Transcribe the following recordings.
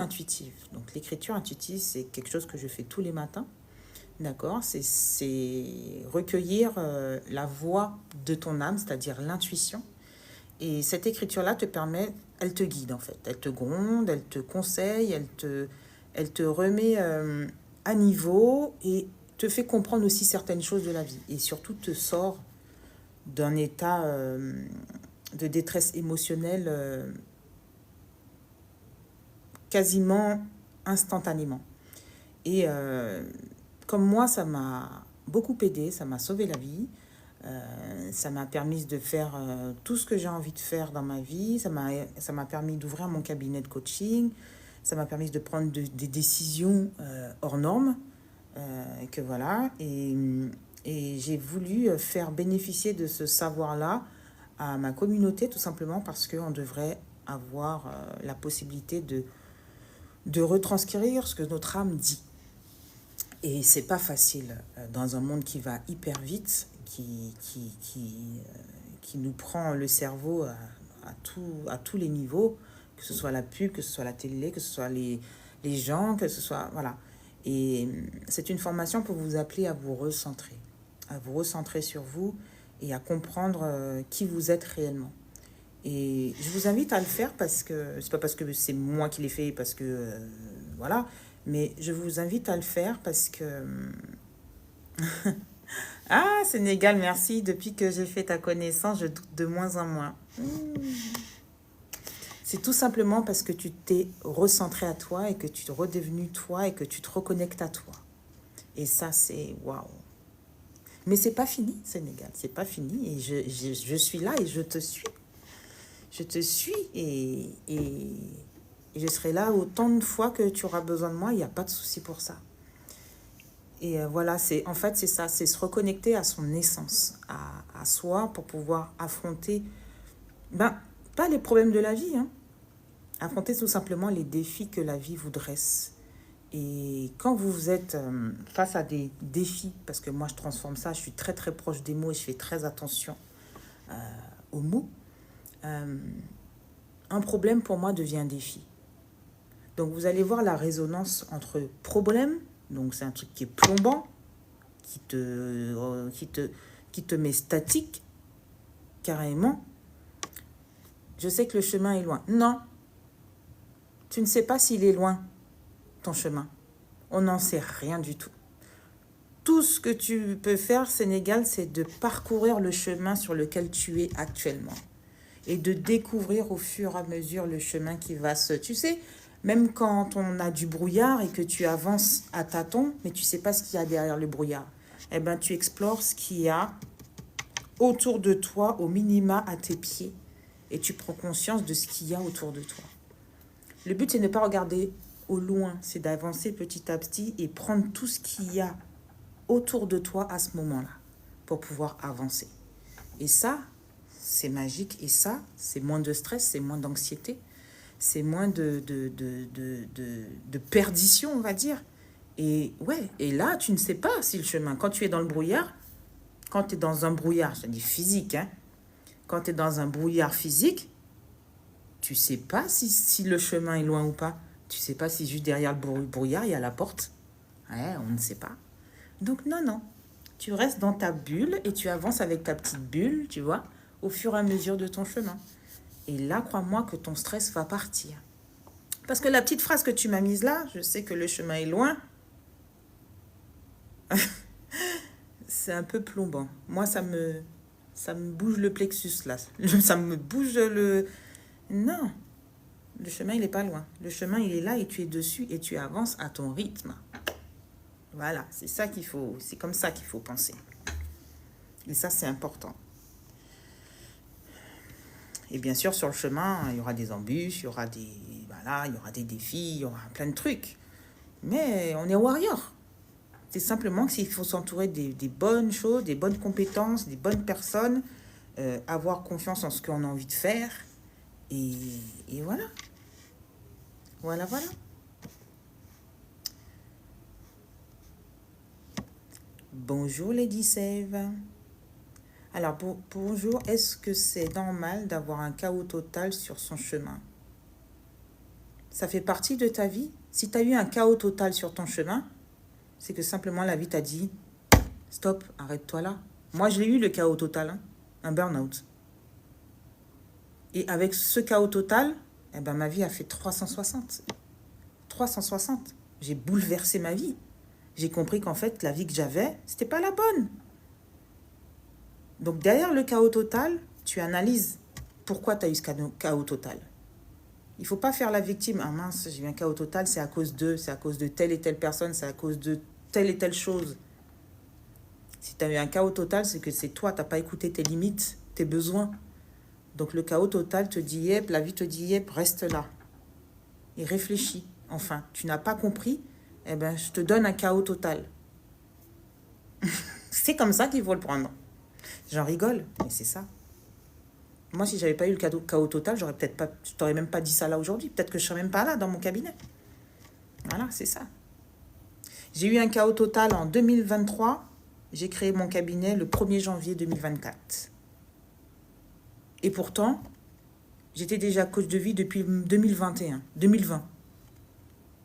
intuitive. Donc l'écriture intuitive, c'est quelque chose que je fais tous les matins. D'accord? C'est recueillir la voix de ton âme, c'est-à-dire l'intuition. Et cette écriture-là te permet, elle te guide en fait. Elle te gronde, elle te conseille, elle te remet à niveau et te fait comprendre aussi certaines choses de la vie. Et surtout te sort d'un état de détresse émotionnelle quasiment instantanément. Et comme moi, ça m'a beaucoup aidé, ça m'a sauvé la vie. Ça m'a permis de faire tout ce que j'ai envie de faire dans ma vie. Ça m'a permis d'ouvrir mon cabinet de coaching. Ça m'a permis de prendre des décisions hors normes. Que voilà. Et j'ai voulu faire bénéficier de ce savoir-là à ma communauté, tout simplement parce qu'on devrait avoir la possibilité de retranscrire ce que notre âme dit. Et c'est pas facile dans un monde qui va hyper vite, qui nous prend le cerveau à tous les niveaux, que ce soit la pub, que ce soit la télé, que ce soit les gens, que ce soit... Voilà. Et c'est une formation pour vous appeler à vous recentrer sur vous et à comprendre qui vous êtes réellement. Et je vous invite à le faire parce que, c'est pas parce que c'est moi qui l'ai fait, parce que, voilà, mais je vous invite à le faire parce que... Ah, Sénégal, merci. Depuis que j'ai fait ta connaissance, je doute de moins en moins. C'est tout simplement parce que tu t'es recentré à toi et que tu es redevenu toi et que tu te reconnectes à toi. Et ça, c'est waouh. Mais c'est pas fini, Sénégal, c'est pas fini. Et je suis là et je te suis. Je te suis et je serai là autant de fois que tu auras besoin de moi. Il n'y a pas de souci pour ça. Et voilà, en fait, c'est ça, c'est se reconnecter à son essence, à soi pour pouvoir affronter, pas les problèmes de la vie, hein, affronter tout simplement les défis que la vie vous dresse. Et quand vous êtes face à des défis, parce que moi je transforme ça, je suis très très proche des mots et je fais très attention aux mots, un problème pour moi devient un défi. Donc vous allez voir la résonance entre problème, donc c'est un truc qui est plombant, qui te met statique, carrément. Je sais que le chemin est loin. Non, tu ne sais pas s'il est loin, ton chemin. On n'en sait rien du tout. Tout ce que tu peux faire, Sénégal, c'est de parcourir le chemin sur lequel tu es actuellement. Et de découvrir au fur et à mesure le chemin qui va se... Tu sais, même quand on a du brouillard et que tu avances à tâtons, mais tu ne sais pas ce qu'il y a derrière le brouillard, eh ben, tu explores ce qu'il y a autour de toi, au minima à tes pieds, et tu prends conscience de ce qu'il y a autour de toi. Le but, c'est de ne pas regarder au loin, c'est d'avancer petit à petit et prendre tout ce qu'il y a autour de toi à ce moment-là pour pouvoir avancer. Et ça, c'est magique. Et ça, c'est moins de stress, c'est moins d'anxiété, c'est moins de perdition, on va dire. Et ouais, et là, tu ne sais pas si le chemin, quand tu es dans le brouillard, quand tu es dans un brouillard, je dis physique, hein, quand tu es dans un brouillard physique, tu ne sais pas si le chemin est loin ou pas. Tu ne sais pas si juste derrière le brouillard, il y a la porte. Ouais, on ne sait pas. Donc non, tu restes dans ta bulle et tu avances avec ta petite bulle, tu vois, au fur et à mesure de ton chemin. Et là, crois-moi que ton stress va partir. Parce que la petite phrase que tu m'as mise là, je sais que le chemin est loin, c'est un peu plombant. Moi, ça me bouge le plexus là. Ça me bouge le... Non, le chemin, il n'est pas loin. Le chemin, il est là et tu es dessus et tu avances à ton rythme. Voilà, c'est comme ça qu'il faut penser. Et ça, c'est important. Et bien sûr, sur le chemin, il y aura des embûches, il y aura des défis, il y aura plein de trucs. Mais on est warrior. C'est simplement qu'il faut s'entourer des bonnes choses, des bonnes compétences, des bonnes personnes, avoir confiance en ce qu'on a envie de faire. Et voilà. Voilà. Bonjour Lady Save. Alors, bonjour, est-ce que c'est normal d'avoir un chaos total sur son chemin? ça fait partie de ta vie. Si tu as eu un chaos total sur ton chemin, c'est que simplement la vie t'a dit, stop, arrête-toi là. Moi, je l'ai eu le chaos total, hein, un burn-out. Et avec ce chaos total, eh ben, ma vie a fait 360. 360. J'ai bouleversé ma vie. J'ai compris qu'en fait, la vie que j'avais, c'était pas la bonne. Donc, derrière le chaos total, tu analyses pourquoi tu as eu ce chaos total. Il ne faut pas faire la victime. Ah mince, j'ai eu un chaos total, c'est à cause de telle et telle personne, c'est à cause de telle et telle chose. Si tu as eu un chaos total, c'est que c'est toi, tu n'as pas écouté tes limites, tes besoins. Donc le chaos total te dit, yep, la vie te dit, yep, reste là. Et réfléchis. Enfin, tu n'as pas compris, eh ben, je te donne un chaos total. C'est comme ça qu'il faut le prendre. J'en rigole, mais c'est ça. Moi, si j'avais pas eu le chaos total, je t'aurais même pas dit ça là aujourd'hui. Peut-être que je serais même pas là dans mon cabinet. Voilà, c'est ça. J'ai eu un chaos total en 2023. J'ai créé mon cabinet le 1er janvier 2024. Et pourtant, j'étais déjà coach de vie depuis 2020.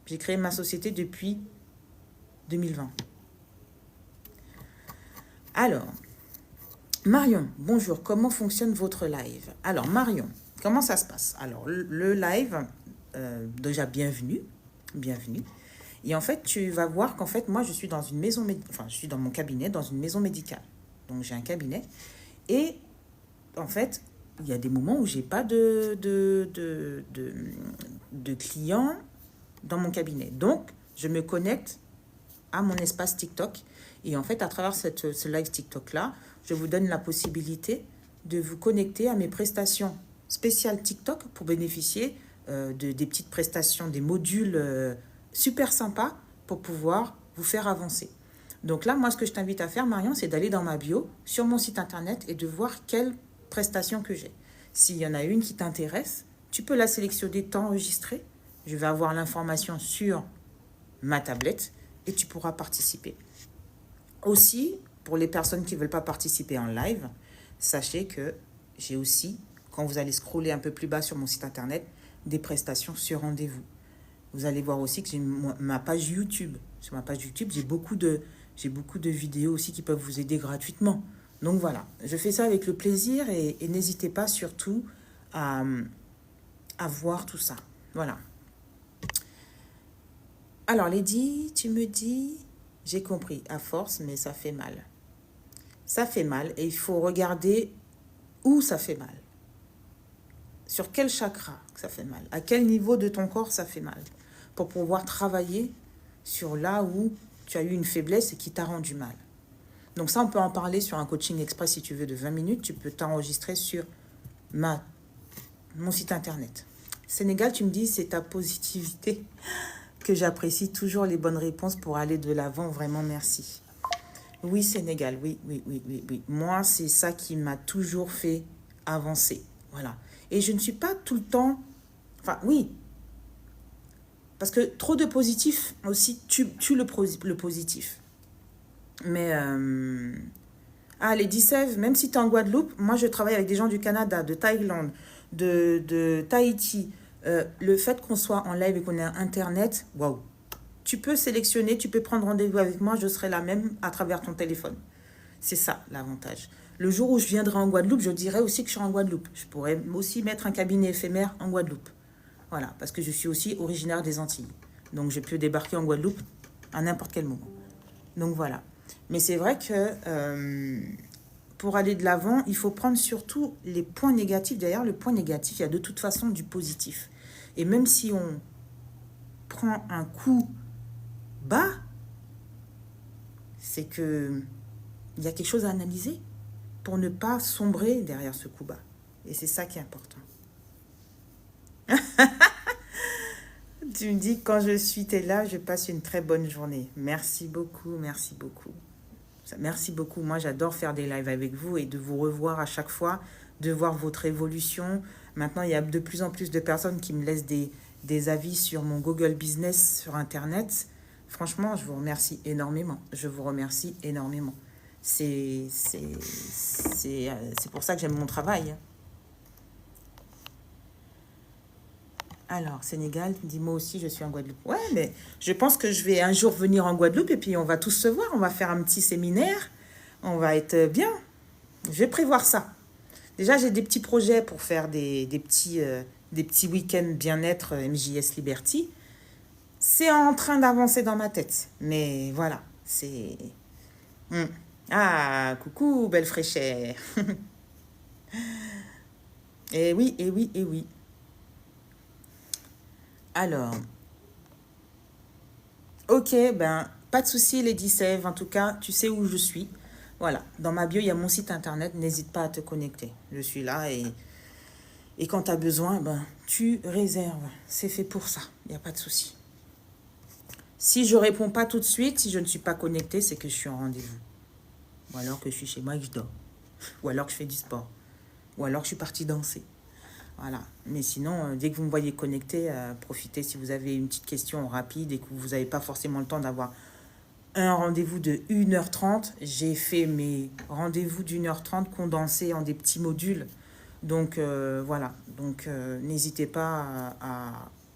J'ai créé ma société depuis 2020. Alors, Marion, bonjour, comment fonctionne votre live? Alors, Marion, comment ça se passe? Alors, le live, déjà, bienvenue. Et en fait, tu vas voir qu'en fait, moi, je suis dans une maison, je suis dans mon cabinet, dans une maison médicale. Donc, j'ai un cabinet. Et, en fait, il y a des moments où j'ai pas de clients dans mon cabinet. Donc, je me connecte à mon espace TikTok. Et en fait, à travers ce live TikTok-là, je vous donne la possibilité de vous connecter à mes prestations spéciales TikTok pour bénéficier des petites prestations, des modules super sympas pour pouvoir vous faire avancer. Donc là, moi, ce que je t'invite à faire, Marion, c'est d'aller dans ma bio sur mon site internet et de voir quelles prestations que j'ai. S'il y en a une qui t'intéresse, tu peux la sélectionner, t'enregistrer. Je vais avoir l'information sur ma tablette et tu pourras participer. Aussi, pour les personnes qui ne veulent pas participer en live, sachez que j'ai aussi, quand vous allez scroller un peu plus bas sur mon site internet, des prestations sur rendez-vous. Vous allez voir aussi que j'ai ma page YouTube. Sur ma page YouTube, j'ai beaucoup de vidéos aussi qui peuvent vous aider gratuitement. Donc voilà, je fais ça avec le plaisir et n'hésitez pas surtout à voir tout ça. Voilà. Alors Lady, tu me dis, j'ai compris, à force, mais ça fait mal. Ça fait mal et il faut regarder où ça fait mal. Sur quel chakra ça fait mal. À quel niveau de ton corps ça fait mal. Pour pouvoir travailler sur là où tu as eu une faiblesse et qui t'a rendu mal. Donc ça, on peut en parler sur un coaching express si tu veux de 20 minutes. Tu peux t'enregistrer sur mon site internet. Sénégal, tu me dis, c'est ta positivité que j'apprécie. Toujours les bonnes réponses pour aller de l'avant. Vraiment, merci. Oui, Sénégal, oui. Moi, c'est ça qui m'a toujours fait avancer. Voilà. Et je ne suis pas tout le temps... Enfin, oui. Parce que trop de positif aussi tue le positif. Mais... les 17, même si tu es en Guadeloupe, moi, je travaille avec des gens du Canada, de Thaïlande, de Tahiti. Le fait qu'on soit en live et qu'on ait Internet, waouh. Tu peux sélectionner, tu peux prendre rendez-vous avec moi, je serai là même à travers ton téléphone. C'est ça, l'avantage. Le jour où je viendrai en Guadeloupe, je dirais aussi que je suis en Guadeloupe. Je pourrais aussi mettre un cabinet éphémère en Guadeloupe. Voilà, parce que je suis aussi originaire des Antilles. Donc, je peux débarquer en Guadeloupe à n'importe quel moment. Donc, voilà. Mais c'est vrai que pour aller de l'avant, il faut prendre surtout les points négatifs. D'ailleurs, le point négatif, il y a de toute façon du positif. Et même si on prend un coup bas, c'est que il y a quelque chose à analyser pour ne pas sombrer derrière ce coup bas. Et c'est ça qui est important. Tu me dis, quand je suis là, je passe une très bonne journée. Merci beaucoup, merci beaucoup. Merci beaucoup. Moi, j'adore faire des lives avec vous et de vous revoir à chaque fois, de voir votre évolution. Maintenant, il y a de plus en plus de personnes qui me laissent des avis sur mon Google Business sur Internet. Franchement, je vous remercie énormément. Je vous remercie énormément. C'est pour ça que j'aime mon travail. Alors, Sénégal, tu me dis, moi aussi, je suis en Guadeloupe. Ouais, mais je pense que je vais un jour venir en Guadeloupe et puis on va tous se voir. On va faire un petit séminaire. On va être bien. Je vais prévoir ça. Déjà, j'ai des petits projets pour faire des petits week-ends bien-être MJS Liberty. C'est en train d'avancer dans ma tête. Mais voilà, c'est... Hmm. Ah, coucou, belle fraîcheur. Eh oui, eh oui, eh oui. Alors, ok, ben, pas de souci, Lady Sève. En tout cas, tu sais où je suis. Voilà, dans ma bio, il y a mon site internet. N'hésite pas à te connecter. Je suis là et quand tu as besoin, ben, tu réserves. C'est fait pour ça. Il n'y a pas de souci. Si je réponds pas tout de suite, si je ne suis pas connectée, c'est que je suis en rendez-vous. Ou alors que je suis chez moi et que je dors. Ou alors que je fais du sport. Ou alors que je suis partie danser. Voilà. Mais sinon, dès que vous me voyez connecté, profitez si vous avez une petite question rapide et que vous n'avez pas forcément le temps d'avoir un rendez-vous de 1h30. J'ai fait mes rendez-vous d'1h30 condensés en des petits modules. Donc, voilà. Donc, n'hésitez pas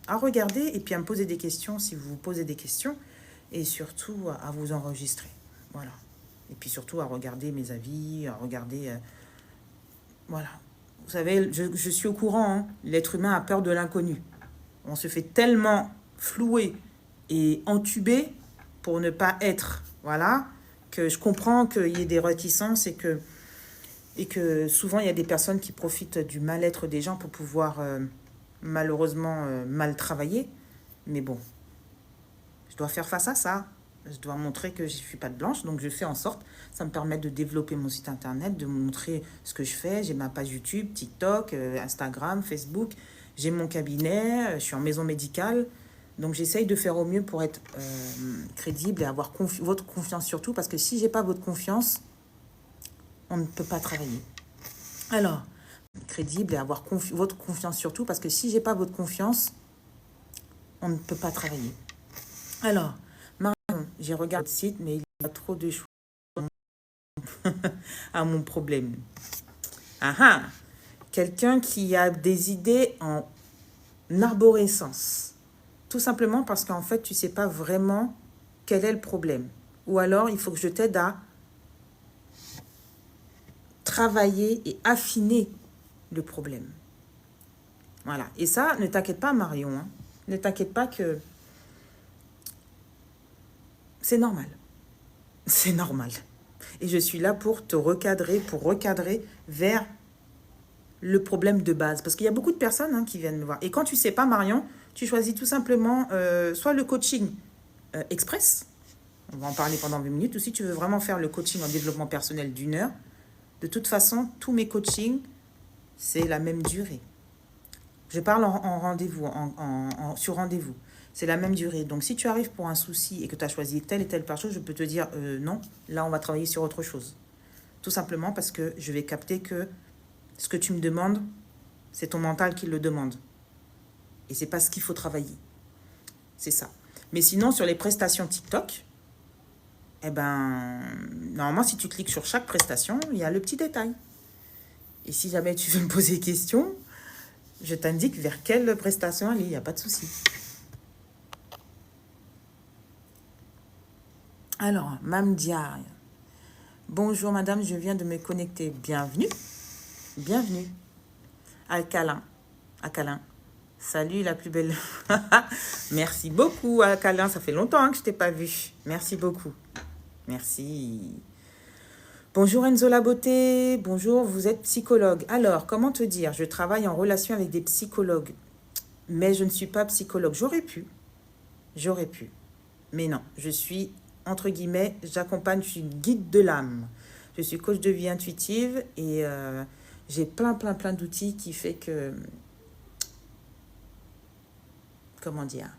à regarder et puis à me poser des questions si vous vous posez des questions. Et surtout, à vous enregistrer. Voilà. Et puis surtout, à regarder mes avis, à regarder... voilà. Vous savez, je suis au courant, hein. L'être humain a peur de l'inconnu. On se fait tellement flouer et entuber pour ne pas être, voilà, que je comprends qu'il y ait des réticences et que souvent il y a des personnes qui profitent du mal-être des gens pour pouvoir malheureusement mal travailler. Mais bon, je dois faire face à ça. Je dois montrer que je ne suis pas de blanche, donc je fais en sorte. Ça me permet de développer mon site internet, de montrer ce que je fais. J'ai ma page YouTube, TikTok, Instagram, Facebook. J'ai mon cabinet, je suis en maison médicale. Donc j'essaye de faire au mieux pour être crédible et avoir votre confiance surtout. Parce que si je n'ai pas votre confiance, on ne peut pas travailler. Alors, crédible et avoir votre confiance surtout. Parce que si je n'ai pas votre confiance, on ne peut pas travailler. Alors, j'ai regardé le site, mais il y a trop de choses à mon problème. Ah ah! Quelqu'un qui a des idées en arborescence. Tout simplement parce qu'en fait, tu ne sais pas vraiment quel est le problème. Ou alors, il faut que je t'aide à travailler et affiner le problème. Voilà. Et ça, ne t'inquiète pas, Marion. Hein. Ne t'inquiète pas que c'est normal. C'est normal. Et je suis là pour te recadrer, pour recadrer vers le problème de base. Parce qu'il y a beaucoup de personnes qui viennent me voir. Et quand tu ne sais pas, Marion, tu choisis tout simplement soit le coaching express. On va en parler pendant 20 minutes. Ou si tu veux vraiment faire le coaching en développement personnel d'1 heure. De toute façon, tous mes coachings, c'est la même durée. Je parle en rendez-vous, sur rendez-vous. C'est la même durée. Donc, si tu arrives pour un souci et que tu as choisi telle et telle chose, je peux te dire non, là, on va travailler sur autre chose. Tout simplement parce que je vais capter que ce que tu me demandes, c'est ton mental qui le demande. Et c'est pas ce qu'il faut travailler. C'est ça. Mais sinon, sur les prestations TikTok, eh ben, normalement, si tu cliques sur chaque prestation, il y a le petit détail. Et si jamais tu veux me poser des questions, je t'indique vers quelle prestation aller. Il n'y a pas de souci. Alors, Mamdia. Bonjour madame, je viens de me connecter. Bienvenue. Bienvenue. Alcalin. Alcalin. Salut la plus belle. Merci beaucoup Alcalin. Ça fait longtemps que je ne t'ai pas vu. Merci beaucoup. Merci. Bonjour Enzo la beauté. Bonjour, vous êtes psychologue. Alors, comment te dire? Je travaille en relation avec des psychologues. Mais je ne suis pas psychologue. J'aurais pu. J'aurais pu. Mais non, je suis, entre guillemets, j'accompagne, je suis guide de l'âme. Je suis coach de vie intuitive et j'ai plein d'outils qui fait que... Comment dire?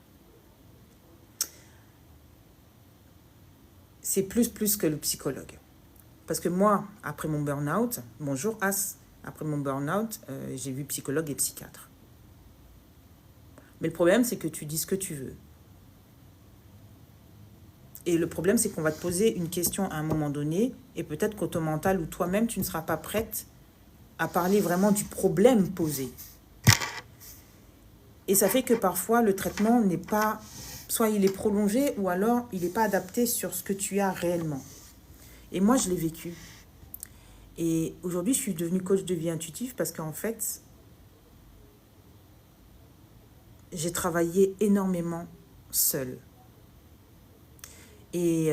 C'est plus que le psychologue. Parce que moi, après mon burn-out, bonjour As, après mon burn-out, j'ai vu psychologue et psychiatre. Mais le problème, c'est que tu dis ce que tu veux. Et le problème, c'est qu'on va te poser une question à un moment donné, et peut-être qu'au ton mental ou toi-même, tu ne seras pas prête à parler vraiment du problème posé. Et ça fait que parfois, le traitement n'est pas... Soit il est prolongé ou alors il n'est pas adapté sur ce que tu as réellement. Et moi, je l'ai vécu. Et aujourd'hui, je suis devenue coach de vie intuitive parce qu'en fait, j'ai travaillé énormément seule. Et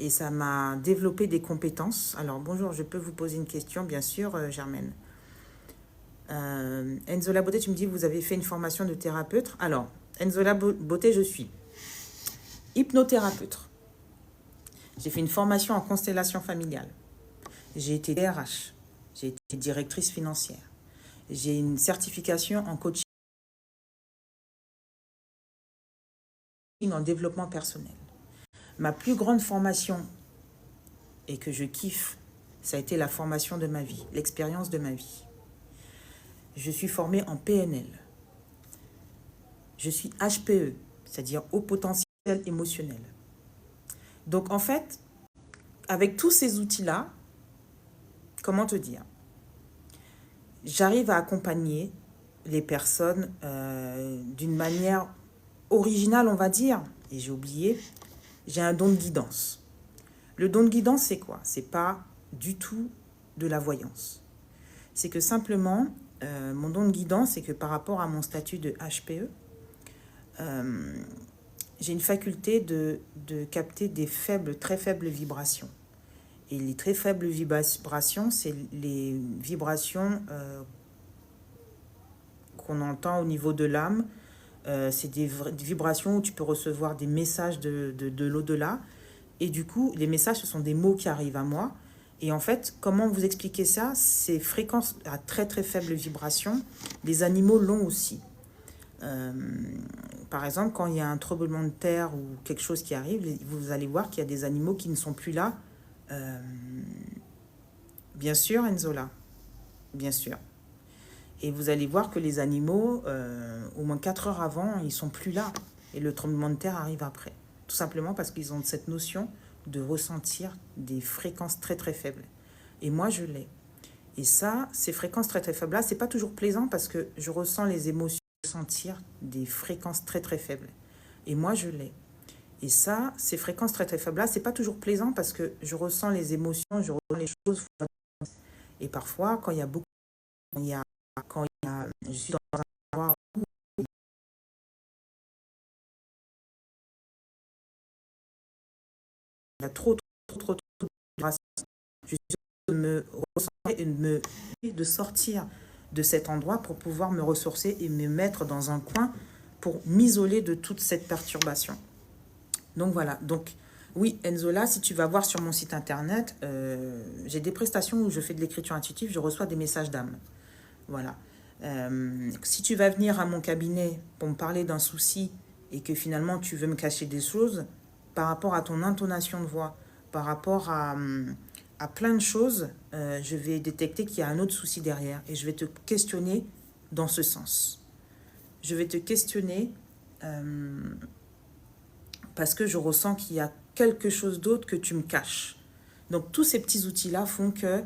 ça m'a développé des compétences. Alors, bonjour, je peux vous poser une question, bien sûr, Germaine. Enzola Beauté, tu me dis, vous avez fait une formation de thérapeute. Alors, Enzola Beauté, je suis hypnothérapeute. J'ai fait une formation en constellation familiale. J'ai été DRH. J'ai été directrice financière. J'ai une certification en coaching en développement personnel. Ma plus grande formation, et que je kiffe, ça a été la formation de ma vie, l'expérience de ma vie. Je suis formée en PNL. Je suis HPE, c'est-à-dire haut potentiel émotionnel. Donc en fait, avec tous ces outils-là, comment te dire, j'arrive à accompagner les personnes d'une manière originale, on va dire. Et j'ai oublié, j'ai un don de guidance. Le don de guidance, c'est quoi? C'est pas du tout de la voyance. C'est que simplement, mon don de guidance, c'est que par rapport à mon statut de HPE, j'ai une faculté de capter des très faibles vibrations. Et les très faibles vibrations, c'est les vibrations qu'on entend au niveau de l'âme. C'est des vibrations où tu peux recevoir des messages de l'au-delà. Et du coup, les messages, ce sont des mots qui arrivent à moi. Et en fait, comment vous expliquer ça? Ces fréquences à très très faible vibration, les animaux l'ont aussi. Par exemple, quand il y a un tremblement de terre ou quelque chose qui arrive, vous allez voir qu'il y a des animaux qui ne sont plus là. Bien sûr, Enzola, bien sûr. Et vous allez voir que les animaux, au moins 4 heures avant, ils ne sont plus là. Et le tremblement de terre arrive après. Tout simplement parce qu'ils ont cette notion de ressentir des fréquences très très faibles. Et moi, je l'ai. Et ça, ces fréquences très très faibles-là, c'est pas toujours plaisant parce que je ressens les émotions, ressentir des fréquences très très faibles. Et moi, je l'ai. Et ça, ces fréquences très très faibles-là, c'est pas toujours plaisant parce que je ressens les émotions, je ressens les choses. Et parfois, quand il y a beaucoup, je suis dans un endroit où il y a trop de vibration, je suis de me recentrer et de sortir de cet endroit pour pouvoir me ressourcer et me mettre dans un coin pour m'isoler de toute cette perturbation. Donc voilà, donc oui, Enzola, si tu vas voir sur mon site internet, j'ai des prestations où je fais de l'écriture intuitive, je reçois des messages d'âme. Voilà. Si tu vas venir à mon cabinet pour me parler d'un souci et que finalement tu veux me cacher des choses, par rapport à ton intonation de voix, par rapport à plein de choses, je vais détecter qu'il y a un autre souci derrière et je vais te questionner dans ce sens. Je vais te questionner parce que je ressens qu'il y a quelque chose d'autre que tu me caches. Donc tous ces petits outils-là font que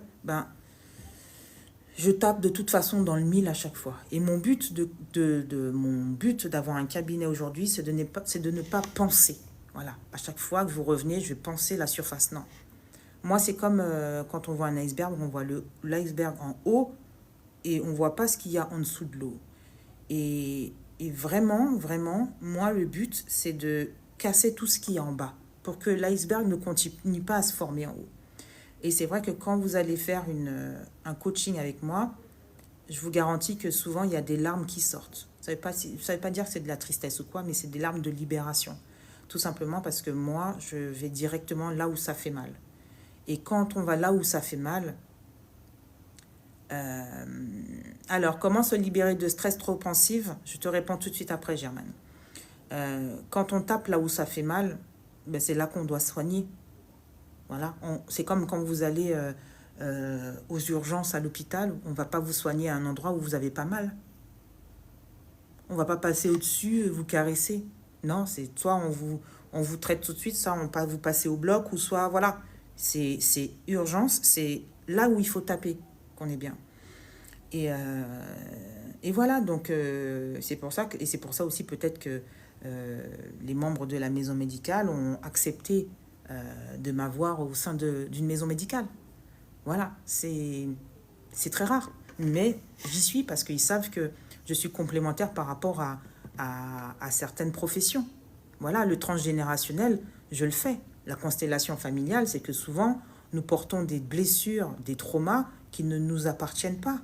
je tape de toute façon dans le mille à chaque fois. Et mon but mon but d'avoir un cabinet aujourd'hui, c'est de ne pas penser. Voilà, à chaque fois que vous revenez, je vais penser la surface. Non. Moi, c'est comme quand on voit un iceberg, on voit l'iceberg en haut et on ne voit pas ce qu'il y a en dessous de l'eau. Et vraiment, vraiment, moi, le but, c'est de casser tout ce qui est en bas pour que l'iceberg ne continue pas à se former en haut. Et c'est vrai que quand vous allez faire un coaching avec moi, je vous garantis que souvent, il y a des larmes qui sortent. Ça ne veut pas dire que c'est de la tristesse ou quoi, mais c'est des larmes de libération. Tout simplement parce que moi, je vais directement là où ça fait mal. Et quand on va là où ça fait mal, alors, comment se libérer de stress trop pensif? Je te réponds tout de suite après, Germaine. Quand on tape là où ça fait mal, c'est là qu'on doit soigner. Voilà, c'est comme quand vous allez aux urgences à l'hôpital, on ne va pas vous soigner à un endroit où vous avez pas mal. On ne va pas passer au-dessus, vous caresser. Non, c'est soit on vous traite tout de suite, soit vous passez au bloc, ou soit, voilà, c'est urgence, c'est là où il faut taper qu'on est bien. Et voilà, donc c'est pour ça et c'est pour ça aussi peut-être que les membres de la maison médicale ont accepté de m'avoir au sein d'une maison médicale. Voilà, c'est très rare. Mais j'y suis parce qu'ils savent que je suis complémentaire par rapport à certaines professions. Voilà, le transgénérationnel, je le fais. La constellation familiale, c'est que souvent, nous portons des blessures, des traumas qui ne nous appartiennent pas.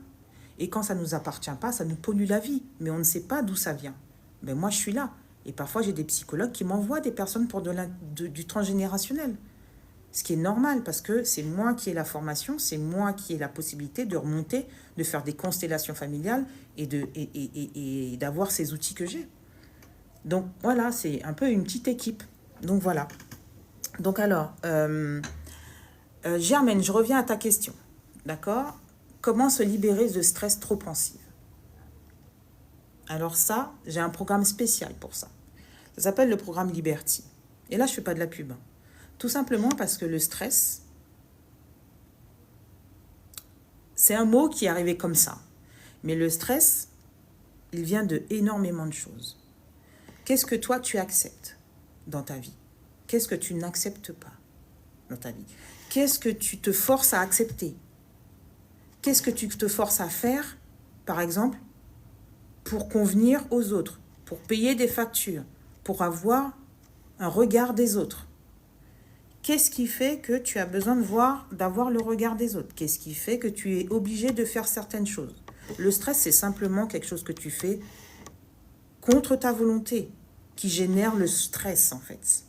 Et quand ça ne nous appartient pas, ça nous pollue la vie. Mais on ne sait pas d'où ça vient. Mais moi, je suis là. Et parfois, j'ai des psychologues qui m'envoient des personnes pour du transgénérationnel. Ce qui est normal parce que c'est moi qui ai la formation, c'est moi qui ai la possibilité de remonter, de faire des constellations familiales et d'avoir ces outils que j'ai. Donc voilà, c'est un peu une petite équipe. Donc voilà. Donc alors, Germaine, je reviens à ta question. D'accord? Comment se libérer de stress trop pensif? Alors ça, j'ai un programme spécial pour ça. Ça s'appelle le programme Liberty. Et là, je ne fais pas de la pub. Tout simplement parce que le stress, c'est un mot qui est arrivé comme ça. Mais le stress, il vient de énormément de choses. Qu'est-ce que toi, tu acceptes dans ta vie? Qu'est-ce que tu n'acceptes pas dans ta vie? Qu'est-ce que tu te forces à accepter? Qu'est-ce que tu te forces à faire, par exemple, pour convenir aux autres, pour payer des factures, pour avoir un regard des autres? Qu'est-ce qui fait que tu as besoin d'avoir le regard des autres? Qu'est-ce qui fait que tu es obligé de faire certaines choses? Le stress, c'est simplement quelque chose que tu fais contre ta volonté, qui génère le stress, en fait.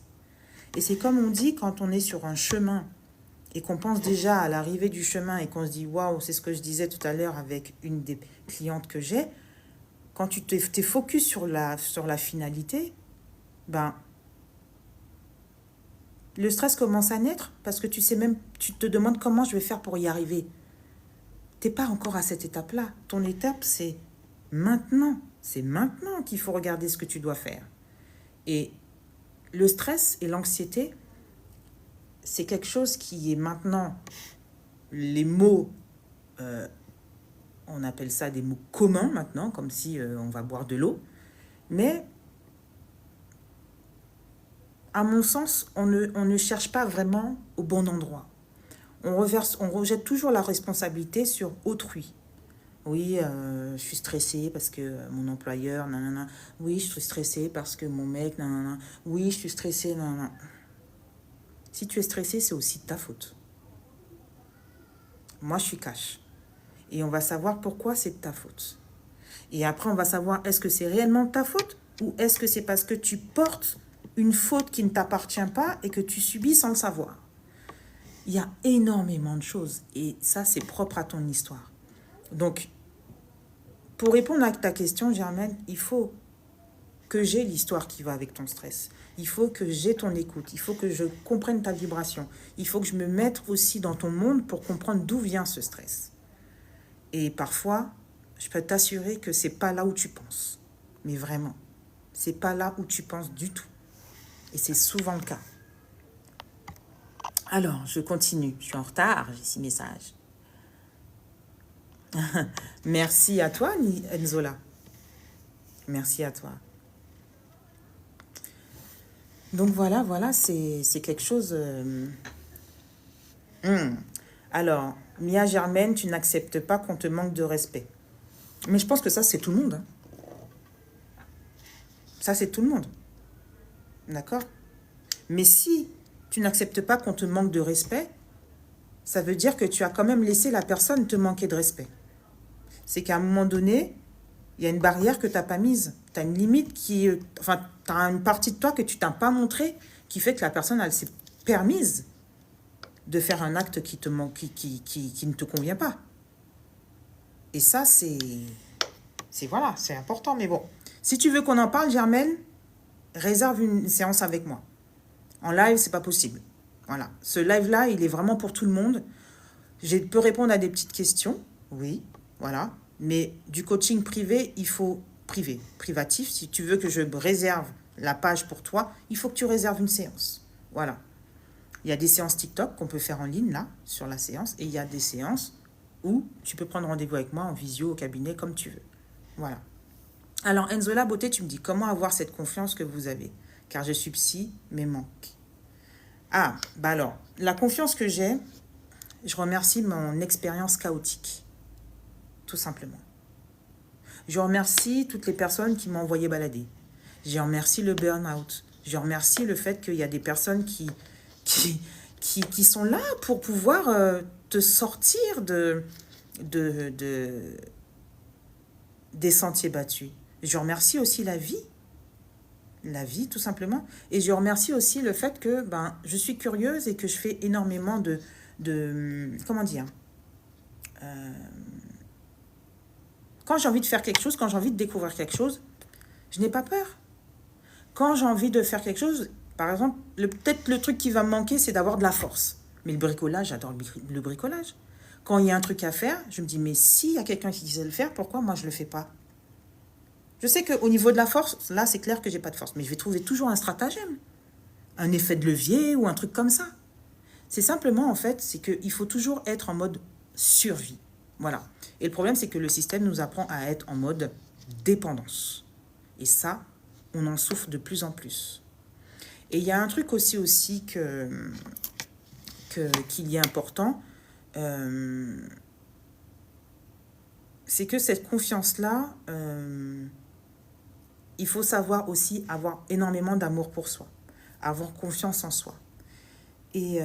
Et c'est comme on dit, quand on est sur un chemin et qu'on pense déjà à l'arrivée du chemin et qu'on se dit, waouh, c'est ce que je disais tout à l'heure avec une des clientes que j'ai, quand tu t'es focus sur la finalité, ben, le stress commence à naître parce que tu te demandes comment je vais faire pour y arriver. Tu n'es pas encore à cette étape-là. Ton étape, c'est maintenant. C'est maintenant qu'il faut regarder ce que tu dois faire. Et le stress et l'anxiété, c'est quelque chose qui est maintenant, les mots, on appelle ça des mots communs maintenant, comme si on va boire de l'eau. Mais à mon sens, on ne cherche pas vraiment au bon endroit. On rejette toujours la responsabilité sur autrui. Oui, je suis stressée parce que mon employeur, nanana. Oui, je suis stressée parce que mon mec, nanana. Oui, je suis stressée, nanana. Si tu es stressé, c'est aussi de ta faute. Moi, je suis cash. Et on va savoir pourquoi c'est de ta faute. Et après, on va savoir est-ce que c'est réellement de ta faute ou est-ce que c'est parce que tu portes une faute qui ne t'appartient pas et que tu subis sans le savoir. Il y a énormément de choses et ça, c'est propre à ton histoire. Donc, pour répondre à ta question, Germaine, il faut que j'ai l'histoire qui va avec ton stress. Il faut que j'ai ton écoute. Il faut que je comprenne ta vibration. Il faut que je me mette aussi dans ton monde pour comprendre d'où vient ce stress. Et parfois, je peux t'assurer que c'est pas là où tu penses. Mais vraiment, c'est pas là où tu penses du tout. Et c'est souvent le cas. Alors, je continue. Je suis en retard, j'ai 6 messages. Merci à toi, Enzola. Merci à toi. Donc voilà, c'est quelque chose... Alors, Mia Germaine, tu n'acceptes pas qu'on te manque de respect. Mais je pense que ça, c'est tout le monde. Hein. Ça, c'est tout le monde. D'accord? Mais si tu n'acceptes pas qu'on te manque de respect, ça veut dire que tu as quand même laissé la personne te manquer de respect. C'est qu'à un moment donné, il y a une barrière que tu n'as pas mise. Tu as une limite qui... Enfin, tu as une partie de toi que tu t'as pas montré qui fait que la personne, elle s'est permise de faire un acte qui ne te convient pas. Et ça, c'est voilà, c'est important. Mais bon, si tu veux qu'on en parle, Germaine, réserve une séance avec moi. En live, c'est pas possible. Voilà. Ce live-là, il est vraiment pour tout le monde. Je peux répondre à des petites questions. Oui, voilà. Mais du coaching privé, il faut privatif. Si tu veux que je réserve la page pour toi, il faut que tu réserves une séance. Voilà. Il y a des séances TikTok qu'on peut faire en ligne, là, sur la séance. Et il y a des séances où tu peux prendre rendez-vous avec moi en visio, au cabinet, comme tu veux. Voilà. Alors, Enzola Beauté, tu me dis, comment avoir cette confiance que vous avez? Car je suis psy, mais manque. Ah, bah alors, la confiance que j'ai, je remercie mon expérience chaotique, tout simplement. Je remercie toutes les personnes qui m'ont envoyé balader. Je remercie le burn-out. Je remercie le fait qu'il y a des personnes qui sont là pour pouvoir te sortir des sentiers battus. Je remercie aussi la vie tout simplement. Et je remercie aussi le fait que je suis curieuse et que je fais énormément comment dire, quand j'ai envie de faire quelque chose, quand j'ai envie de découvrir quelque chose, je n'ai pas peur. Quand j'ai envie de faire quelque chose, par exemple, peut-être le truc qui va me manquer, c'est d'avoir de la force. Mais le bricolage, j'adore le bricolage. Quand il y a un truc à faire, je me dis, mais s'il y a quelqu'un qui sait le faire, pourquoi moi je ne le fais pas? Je sais qu'au niveau de la force, là, c'est clair que j'ai pas de force. Mais je vais trouver toujours un stratagème. Un effet de levier ou un truc comme ça. C'est simplement, en fait, c'est qu'il faut toujours être en mode survie. Voilà. Et le problème, c'est que le système nous apprend à être en mode dépendance. Et ça, on en souffre de plus en plus. Et il y a un truc aussi qu'il y a important, c'est que cette confiance-là, il faut savoir aussi avoir énormément d'amour pour soi, avoir confiance en soi. Et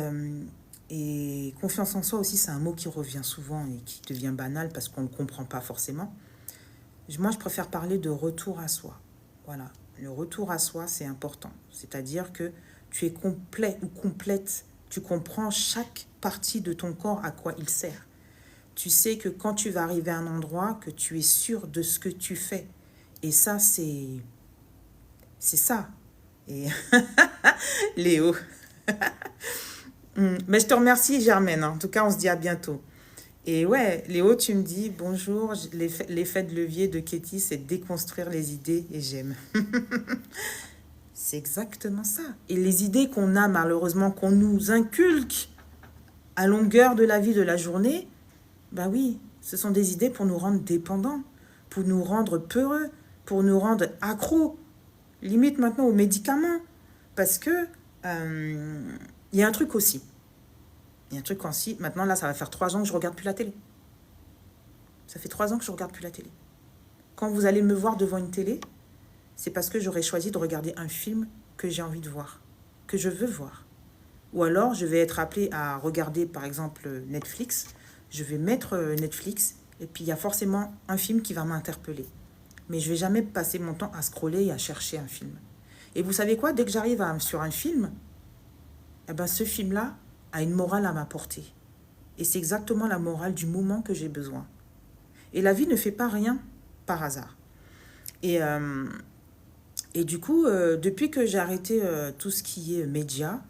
confiance en soi aussi, c'est un mot qui revient souvent et qui devient banal parce qu'on ne le comprend pas forcément. Moi, je préfère parler de retour à soi. Voilà, le retour à soi, c'est important. C'est-à-dire que tu es complet ou complète, tu comprends chaque partie de ton corps à quoi il sert. Tu sais que quand tu vas arriver à un endroit, que tu es sûr de ce que tu fais. Et ça, c'est ça. Et Léo. Mais je te remercie, Germaine. En tout cas, on se dit à bientôt. Et ouais, Léo, tu me dis, bonjour, l'effet de levier de Katie, c'est déconstruire les idées et j'aime. C'est exactement ça. Et les idées qu'on a, malheureusement, qu'on nous inculque à longueur de la vie, de la journée, bah oui, ce sont des idées pour nous rendre dépendants, pour nous rendre peureux, pour nous rendre accros, limite maintenant aux médicaments. Parce que il y a un truc aussi. Il y a un truc aussi. Maintenant, là, ça va faire 3 ans que je ne regarde plus la télé. Ça fait 3 ans que je ne regarde plus la télé. Quand vous allez me voir devant une télé, c'est parce que j'aurais choisi de regarder un film que j'ai envie de voir, que je veux voir. Ou alors, je vais être appelée à regarder, par exemple, Netflix. Je vais mettre Netflix et puis il y a forcément un film qui va m'interpeller. Mais je ne vais jamais passer mon temps à scroller et à chercher un film. Et vous savez quoi? Dès que j'arrive sur un film, eh ben, ce film-là a une morale à m'apporter. Et c'est exactement la morale du moment que j'ai besoin. Et la vie ne fait pas rien par hasard. Et du coup, depuis que j'ai arrêté tout ce qui est média,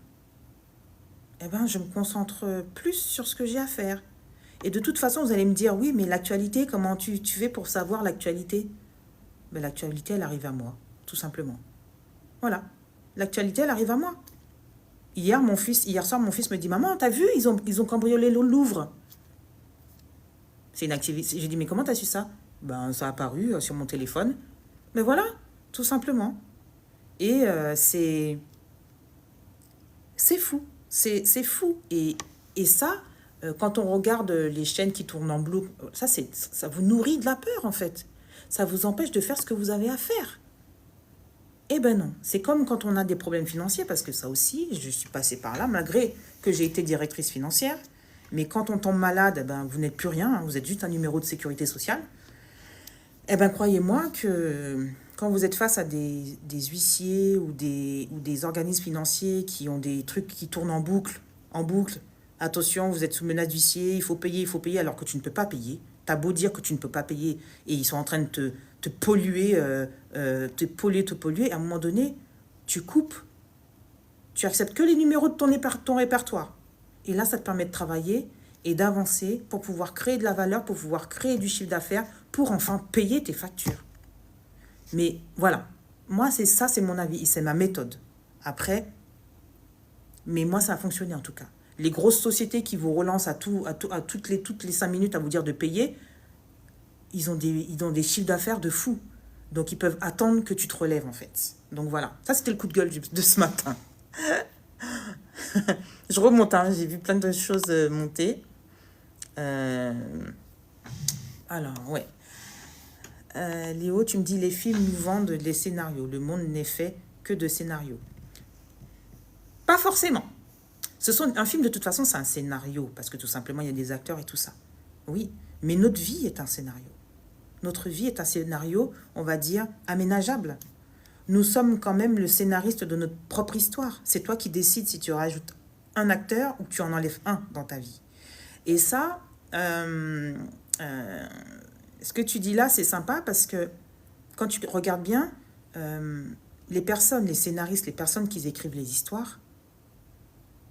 eh ben, je me concentre plus sur ce que j'ai à faire. Et de toute façon, vous allez me dire, oui, mais l'actualité, comment tu fais pour savoir l'actualité? Ben, l'actualité, elle arrive à moi, tout simplement. Voilà. L'actualité, elle arrive à moi. Hier soir, mon fils me dit, maman, t'as vu, ils ont cambriolé le Louvre. C'est une activité. J'ai dit, mais comment t'as su ça? Ben, ça a apparu sur mon téléphone. Mais voilà, tout simplement. Et c'est fou. C'est fou. Et ça, quand on regarde les chaînes qui tournent en boucle, ça vous nourrit de la peur, en fait. Ça vous empêche de faire ce que vous avez à faire. Eh ben non, c'est comme quand on a des problèmes financiers, parce que ça aussi, je suis passée par là, malgré que j'ai été directrice financière. Mais quand on tombe malade, eh ben, vous n'êtes plus rien, hein, vous êtes juste un numéro de sécurité sociale. Eh bien, croyez-moi que quand vous êtes face à des huissiers ou des organismes financiers qui ont des trucs qui tournent en boucle, attention, vous êtes sous menace d'huissier, il faut payer, alors que tu ne peux pas payer. T'as beau dire que tu ne peux pas payer et ils sont en train de te polluer, te polluer, et à un moment donné, tu coupes. Tu acceptes que les numéros de ton répertoire. Et là, ça te permet de travailler et d'avancer pour pouvoir créer de la valeur, pour pouvoir créer du chiffre d'affaires, pour enfin payer tes factures. Mais voilà, moi, c'est mon avis, c'est ma méthode. Après, mais moi, ça a fonctionné en tout cas. Les grosses sociétés qui vous relancent toutes les 5 minutes à vous dire de payer, ils ont des chiffres d'affaires de fou. Donc, ils peuvent attendre que tu te relèves, en fait. Donc, voilà. Ça, c'était le coup de gueule de ce matin. Je remonte, hein, j'ai vu plein de choses monter. Alors, ouais. Léo, tu me dis, les films nous vendent les scénarios. Le monde n'est fait que de scénarios. Pas forcément. Un film, de toute façon, c'est un scénario. Parce que tout simplement, il y a des acteurs et tout ça. Oui, mais notre vie est un scénario. Notre vie est un scénario, on va dire, aménageable. Nous sommes quand même le scénariste de notre propre histoire. C'est toi qui décides si tu rajoutes un acteur ou tu en enlèves un dans ta vie. Et ça, ce que tu dis là, c'est sympa parce que quand tu regardes bien, les personnes, les scénaristes, les personnes qui écrivent les histoires,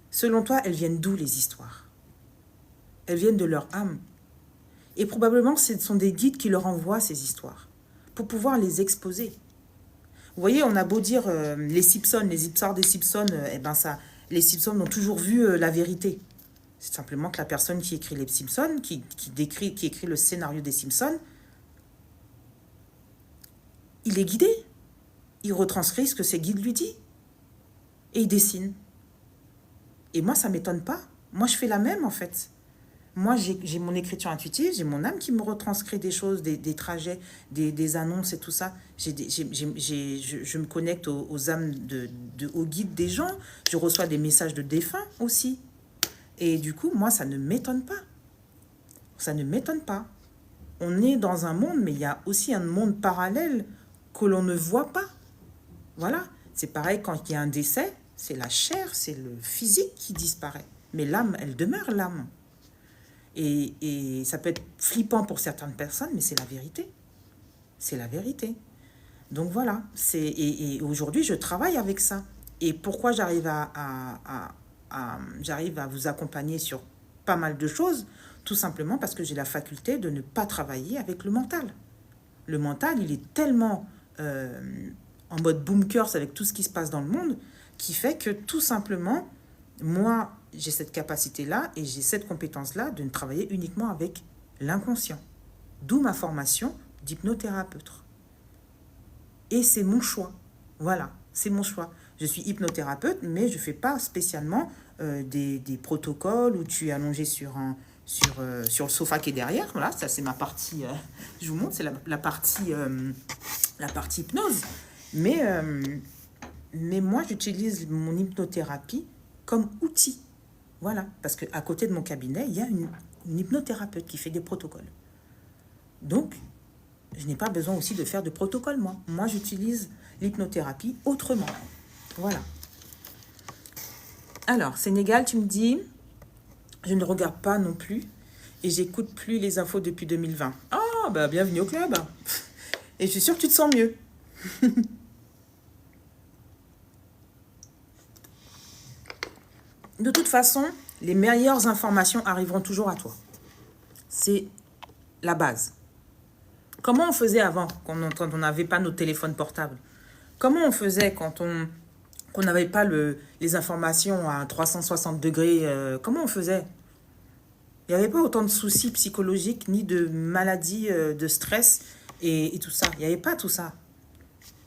selon toi, elles viennent d'où les histoires? Elles viennent de leur âme. Et probablement, ce sont des guides qui leur envoient ces histoires pour pouvoir les exposer. Vous voyez, on a beau dire les Simpsons, les histoires des Simpsons, les Simpsons ont toujours vu la vérité. C'est simplement que la personne qui écrit les Simpsons, qui écrit le scénario des Simpsons, il est guidé. Il retranscrit ce que ses guides lui disent. Et il dessine. Et moi, ça ne m'étonne pas. Moi, je fais la même, en fait. Moi, j'ai mon écriture intuitive, j'ai mon âme qui me retranscrit des choses, des trajets, des annonces et tout ça. Je me connecte aux âmes, aux guides des gens. Je reçois des messages de défunts aussi. Et du coup, moi, ça ne m'étonne pas. Ça ne m'étonne pas. On est dans un monde, mais il y a aussi un monde parallèle que l'on ne voit pas. Voilà. C'est pareil quand il y a un décès, c'est la chair, c'est le physique qui disparaît. Mais l'âme, elle demeure l'âme. Et ça peut être flippant pour certaines personnes, mais c'est la vérité. C'est la vérité. Donc voilà. Et aujourd'hui, je travaille avec ça. Et pourquoi j'arrive j'arrive à vous accompagner sur pas mal de choses? Tout simplement parce que j'ai la faculté de ne pas travailler avec le mental. Le mental, il est tellement en mode boomkers avec tout ce qui se passe dans le monde, qui fait que tout simplement, moi, j'ai cette capacité-là et j'ai cette compétence-là de ne travailler uniquement avec l'inconscient. D'où ma formation d'hypnothérapeute. Et c'est mon choix. Voilà, c'est mon choix. Je suis hypnothérapeute, mais je ne fais pas spécialement des protocoles où tu es allongé sur le sofa qui est derrière. Voilà, ça c'est ma partie, je vous montre, c'est la partie hypnose. Mais moi, j'utilise mon hypnothérapie comme outil. Voilà, parce qu'à côté de mon cabinet, il y a une hypnothérapeute qui fait des protocoles. Donc, je n'ai pas besoin aussi de faire de protocole, moi. Moi, j'utilise l'hypnothérapie autrement. Voilà. Alors, Sénégal, tu me dis, je ne regarde pas non plus et j'écoute plus les infos depuis 2020. Ah, bah, bienvenue au club. Et je suis sûre que tu te sens mieux. De toute façon, les meilleures informations arriveront toujours à toi. C'est la base. Comment on faisait avant, quand on n'avait pas nos téléphones portables? Comment on faisait quand on n'avait pas les informations à 360 degrés? Comment on faisait? Il n'y avait pas autant de soucis psychologiques, ni de maladies, de stress et tout ça. Il n'y avait pas tout ça.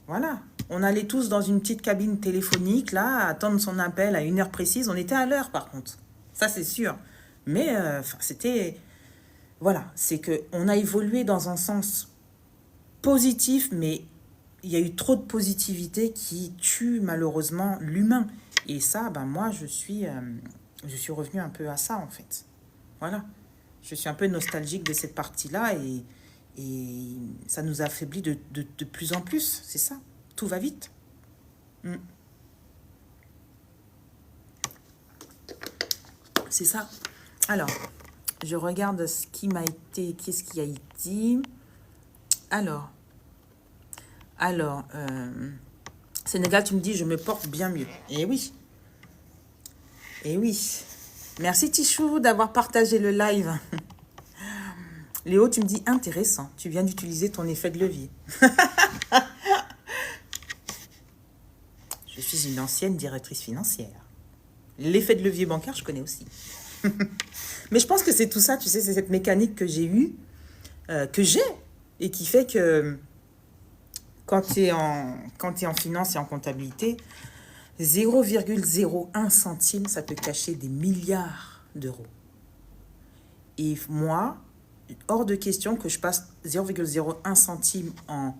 Voilà. On allait tous dans une petite cabine téléphonique, là, attendre son appel à une heure précise. On était à l'heure, par contre. Ça, c'est sûr. Mais c'était... Voilà, c'est qu'on a évolué dans un sens positif, mais il y a eu trop de positivité qui tue malheureusement l'humain. Et ça, ben moi, je suis revenue un peu à ça, en fait. Voilà. Je suis un peu nostalgique de cette partie-là et ça nous affaiblit de plus en plus. C'est ça. Tout va vite. C'est ça. Alors, je regarde ce qui m'a été... Qu'est-ce qui a été dit? Alors, Sénégal, tu me dis, je me porte bien mieux. Eh oui. Eh oui. Merci Tichou d'avoir partagé le live. Léo, tu me dis, intéressant. Tu viens d'utiliser ton effet de levier. Je suis une ancienne directrice financière. L'effet de levier bancaire, je connais aussi. Mais je pense que c'est tout ça, tu sais, c'est cette mécanique que j'ai eue, que j'ai, Et qui fait que quand tu es en finance et en comptabilité, 0,01 centime, ça peut cacher des milliards d'euros. Et moi, hors de question que je passe 0,01 centime en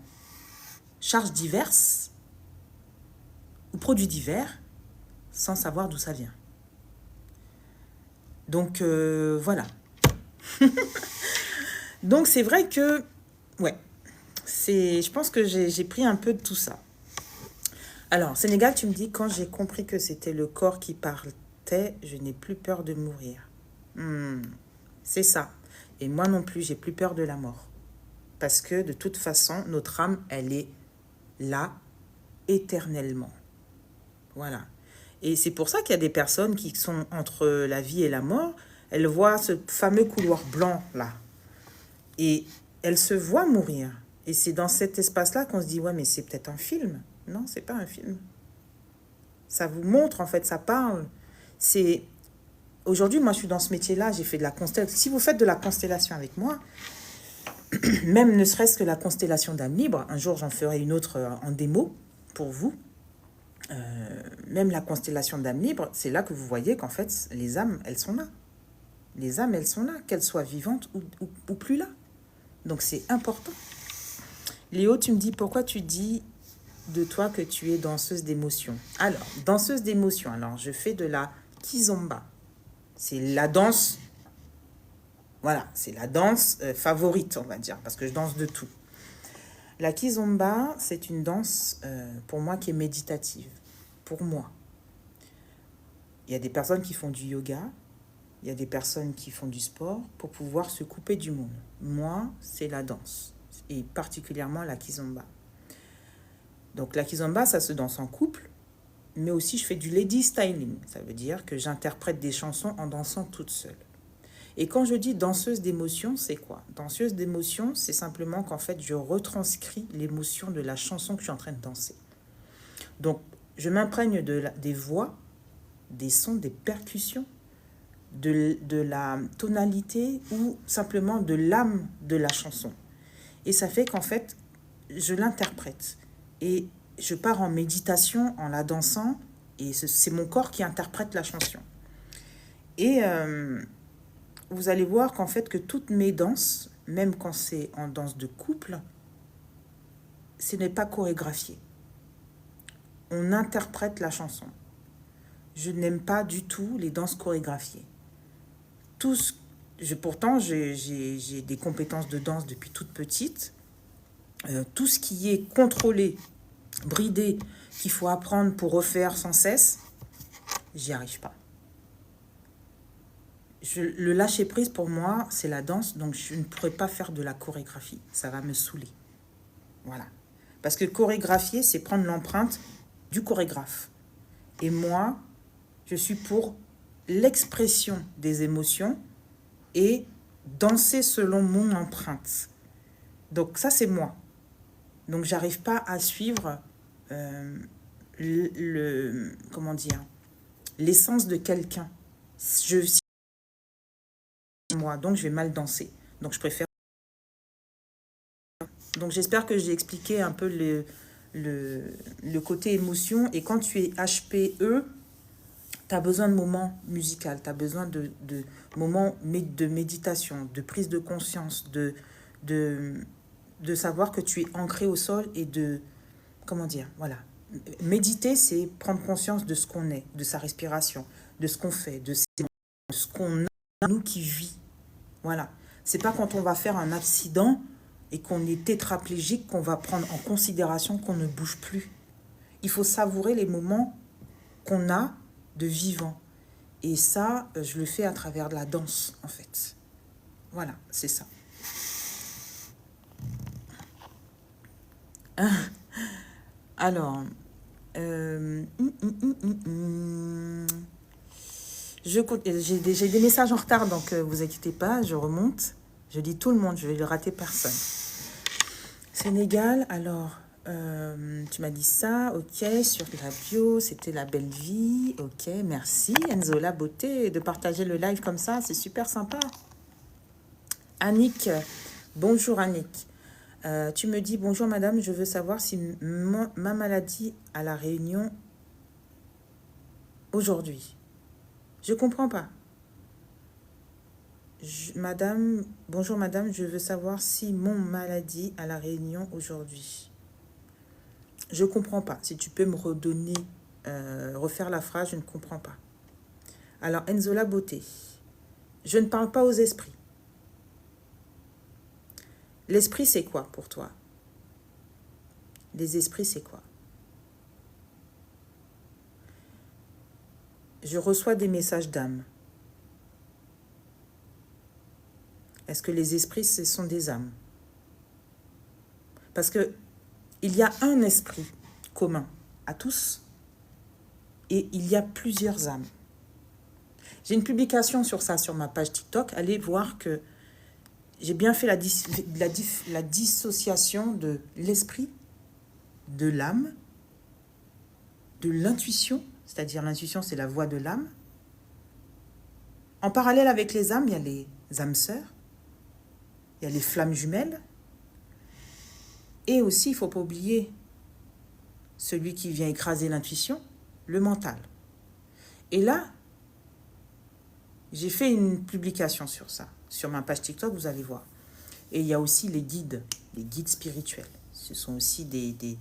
charges diverses ou produits divers sans savoir d'où ça vient. Donc, voilà. Donc, c'est vrai que, ouais, je pense que j'ai pris un peu de tout ça. Alors, Sénégal, tu me dis, quand j'ai compris que c'était le corps qui partait, je n'ai plus peur de mourir. C'est ça. Et moi non plus, j'ai plus peur de la mort. Parce que de toute façon, notre âme, elle est là éternellement. Voilà. Et c'est pour ça qu'il y a des personnes qui sont entre la vie et la mort. Elles voient ce fameux couloir blanc là. Et elles se voient mourir. Et c'est dans cet espace-là qu'on se dit, ouais, mais c'est peut-être un film. Non, c'est pas un film. Ça vous montre, en fait, ça parle. C'est... Aujourd'hui, moi, je suis dans ce métier-là, j'ai fait de la constellation. Si vous faites de la constellation avec moi, même ne serait-ce que la constellation d'âme libre, un jour, j'en ferai une autre en démo pour vous. Même la constellation d'âme libre, c'est là que vous voyez qu'en fait, les âmes, elles sont là. Les âmes, elles sont là, qu'elles soient vivantes ou plus là. Donc, c'est important. Léo, tu me dis, pourquoi tu dis de toi que tu es danseuse d'émotions? Alors, danseuse d'émotions, alors je fais de la kizomba. C'est la danse, voilà, c'est la danse favorite, on va dire, parce que je danse de tout. La kizomba, c'est une danse, pour moi, qui est méditative. Pour moi. Il y a des personnes qui font du yoga, il y a des personnes qui font du sport pour pouvoir se couper du monde. Moi, c'est la danse, et particulièrement la kizomba. Donc la kizomba, ça se danse en couple, mais aussi je fais du lady styling. Ça veut dire que j'interprète des chansons en dansant toute seule. Et quand je dis danseuse d'émotion, c'est quoi? Danseuse d'émotion, c'est simplement qu'en fait, je retranscris l'émotion de la chanson que je suis en train de danser. Donc, je m'imprègne des voix, des sons, des percussions, de la tonalité ou simplement de l'âme de la chanson. Et ça fait qu'en fait, je l'interprète. Et je pars en méditation en la dansant et c'est mon corps qui interprète la chanson. Et vous allez voir qu'en fait que toutes mes danses, même quand c'est en danse de couple, ce n'est pas chorégraphié. On interprète la chanson. Je n'aime pas du tout les danses chorégraphiées. Pourtant, j'ai des compétences de danse depuis toute petite. Tout ce qui est contrôlé, bridé, qu'il faut apprendre pour refaire sans cesse, j'y arrive pas. Le lâcher prise pour moi, c'est la danse, donc je ne pourrais pas faire de la chorégraphie. Ça va me saouler. Voilà. Parce que chorégraphier, c'est prendre l'empreinte du chorégraphe. Et moi, je suis pour l'expression des émotions et danser selon mon empreinte. Donc ça, c'est moi. Donc j'arrive pas à suivre comment dire, l'essence de quelqu'un. Moi, donc je vais mal danser. Donc je préfère. Donc j'espère que j'ai expliqué un peu le côté émotion. Et quand tu es HPE, tu as besoin de moments musicaux, tu as besoin de moments de méditation, de prise de conscience, de savoir que tu es ancré au sol et de, comment dire, voilà. Méditer, c'est prendre conscience de ce qu'on est, de sa respiration, de ce qu'on fait, de ce qu'on a, nous qui vit. Voilà. C'est pas quand on va faire un accident et qu'on est tétraplégique qu'on va prendre en considération qu'on ne bouge plus. Il faut savourer les moments qu'on a de vivant. Et ça, je le fais à travers de la danse, en fait. Voilà, c'est ça. Alors, j'ai des messages en retard, donc vous inquiétez pas, je remonte. Je dis tout le monde, je vais le rater personne. Sénégal, alors, tu m'as dit ça, ok, sur la bio, c'était la belle vie, ok, merci Enzo, la beauté, de partager le live comme ça, c'est super sympa. Annick, bonjour Annick. Tu me dis, bonjour madame, je veux savoir si ma maladie a la réunion aujourd'hui. Je comprends pas. Madame, bonjour madame, je veux savoir si mon maladie a la réunion aujourd'hui. Je comprends pas. Si tu peux me redonner, refaire la phrase, je ne comprends pas. Alors, Enzola Beauté, je ne parle pas aux esprits. L'esprit, c'est quoi pour toi? Les esprits, c'est quoi? Je reçois des messages d'âme. Est-ce que les esprits, ce sont des âmes? Parce que il y a un esprit commun à tous et il y a plusieurs âmes. J'ai une publication sur ça sur ma page TikTok. Allez voir que j'ai bien fait la dissociation de l'esprit, de l'âme, de l'intuition, c'est-à-dire l'intuition, c'est la voix de l'âme. En parallèle avec les âmes, il y a les âmes sœurs, il y a les flammes jumelles. Et aussi, il ne faut pas oublier celui qui vient écraser l'intuition, le mental. Et là, j'ai fait une publication sur ça, sur ma page TikTok, vous allez voir. Et il y a aussi les guides spirituels. Ce sont aussi des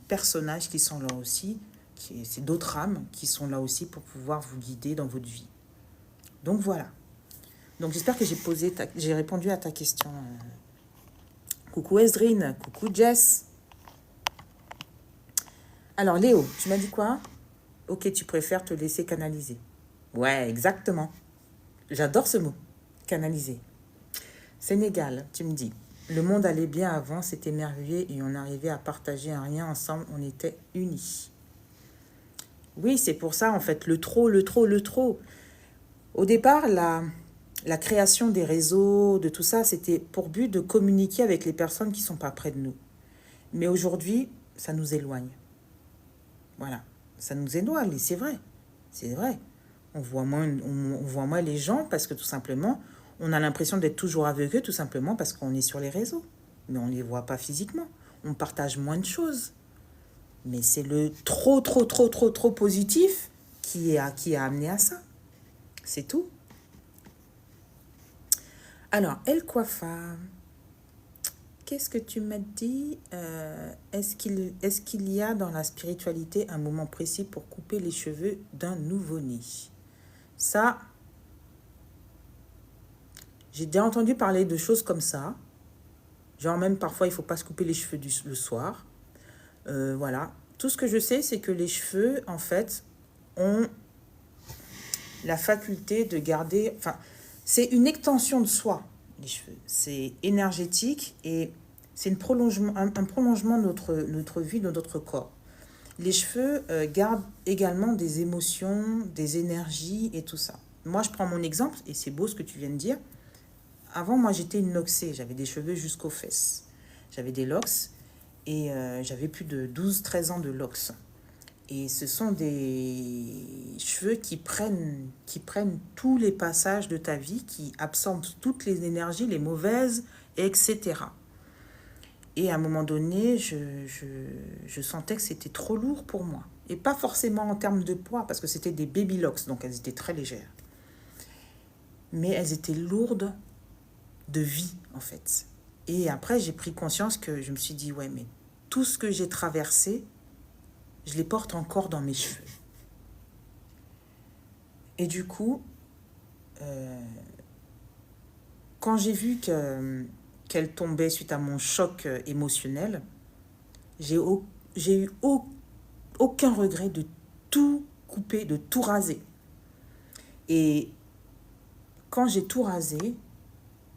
personnages qui sont là aussi, c'est d'autres âmes qui sont là aussi pour pouvoir vous guider dans votre vie. Donc voilà. Donc j'espère que j'ai répondu à ta question. Coucou Esdrine, coucou Jess. Alors Léo, tu m'as dit quoi? Ok, tu préfères te laisser canaliser. Ouais, exactement. J'adore ce mot, canaliser. Sénégal, tu me dis, le monde allait bien avant, c'était merveilleux et on arrivait à partager un rien ensemble, on était unis. Oui, c'est pour ça en fait, le trop. Au départ, la création des réseaux, de tout ça, c'était pour but de communiquer avec les personnes qui ne sont pas près de nous. Mais aujourd'hui, ça nous éloigne. Voilà, ça nous éloigne, et c'est vrai. C'est vrai. On voit moins les gens parce que tout simplement, on a l'impression d'être toujours avec eux tout simplement parce qu'on est sur les réseaux. Mais on ne les voit pas physiquement. On partage moins de choses. Mais c'est le trop positif qui a amené à ça. C'est tout. Alors, El Coiffa, qu'est-ce que tu m'as dit? Est-ce qu'il y a dans la spiritualité un moment précis pour couper les cheveux d'un nouveau-né? Ça, j'ai déjà entendu parler de choses comme ça. Genre même parfois, il ne faut pas se couper les cheveux le soir. Voilà. Tout ce que je sais, c'est que les cheveux, en fait, ont la faculté de garder... Enfin, c'est une extension de soi, les cheveux. C'est énergétique et c'est un prolongement de notre vie, de notre corps. Les cheveux gardent également des émotions, des énergies et tout ça. Moi, je prends mon exemple, et c'est beau ce que tu viens de dire. Avant, moi, j'étais une loxée. J'avais des cheveux jusqu'aux fesses. J'avais des locks et j'avais plus de 12-13 ans de locks. Et ce sont des cheveux qui prennent tous les passages de ta vie, qui absorbent toutes les énergies, les mauvaises, etc. Et à un moment donné, je sentais que c'était trop lourd pour moi. Et pas forcément en termes de poids, parce que c'était des baby locks, donc elles étaient très légères. Mais elles étaient lourdes de vie, en fait. Et après, j'ai pris conscience que je me suis dit, ouais, mais tout ce que j'ai traversé, je les porte encore dans mes cheveux. Et du coup, quand j'ai vu qu'elle tombait suite à mon choc émotionnel, j'ai eu aucun regret de tout couper, de tout raser. Et quand j'ai tout rasé,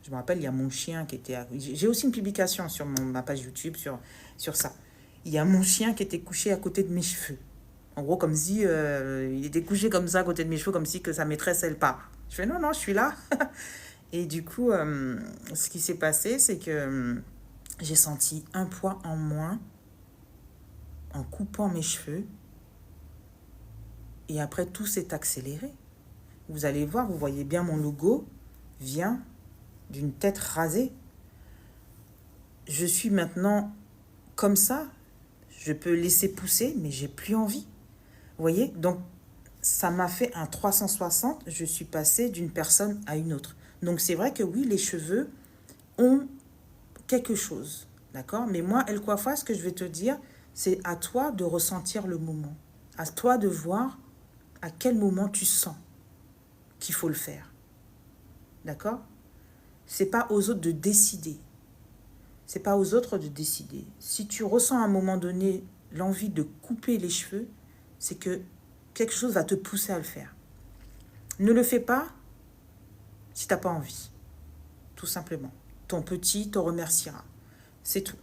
je me rappelle, il y a mon chien qui était... J'ai aussi une publication sur ma page YouTube sur ça. Il y a mon chien qui était couché à côté de mes cheveux. En gros, comme si il était couché comme ça à côté de mes cheveux, comme si que sa maîtresse, elle part. Je fais non, je suis là. Et du coup, ce qui s'est passé, c'est que j'ai senti un poids en moins en coupant mes cheveux. Et après, tout s'est accéléré. Vous allez voir, vous voyez bien mon logo vient d'une tête rasée. je suis maintenant comme ça. Je peux laisser pousser, mais j'ai plus envie. Vous voyez? Donc, ça m'a fait un 360. Je suis passée d'une personne à une autre. Donc, c'est vrai que oui, les cheveux ont quelque chose. D'accord? Mais moi, El Coiffeur, ce que je vais te dire, c'est à toi de ressentir le moment. À toi de voir à quel moment tu sens qu'il faut le faire. D'accord? C'est pas aux autres de décider. C'est pas aux autres de décider. Si tu ressens à un moment donné l'envie de couper les cheveux, c'est que quelque chose va te pousser à le faire. Ne le fais pas si tu n'as pas envie. Tout simplement. Ton petit te remerciera. C'est tout.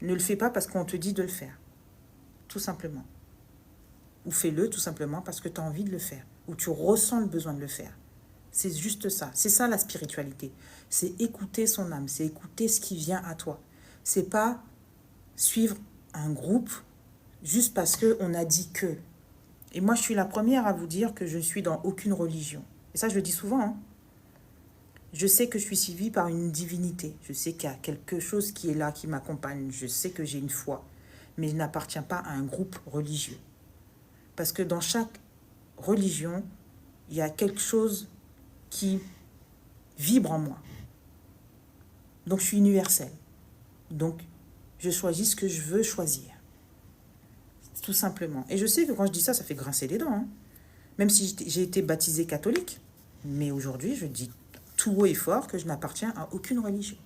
Ne le fais pas parce qu'on te dit de le faire. Tout simplement. Ou fais-le tout simplement parce que tu as envie de le faire. Ou tu ressens le besoin de le faire. C'est juste ça. C'est ça la spiritualité. C'est écouter son âme. C'est écouter ce qui vient à toi. C'est pas suivre un groupe juste parce qu'on a dit que. Et moi, je suis la première à vous dire que je suis dans aucune religion. Et ça, je le dis souvent. Hein. Je sais que je suis suivie par une divinité. Je sais qu'il y a quelque chose qui est là, qui m'accompagne. Je sais que j'ai une foi. Mais je n'appartiens pas à un groupe religieux. Parce que dans chaque religion, il y a quelque chose qui vibre en moi. Donc, je suis universelle. Donc, je choisis ce que je veux choisir. Tout simplement. Et je sais que quand je dis ça, ça fait grincer les dents. Hein. Même si j'ai été baptisée catholique. Mais aujourd'hui, je dis tout haut et fort que je n'appartiens à aucune religion.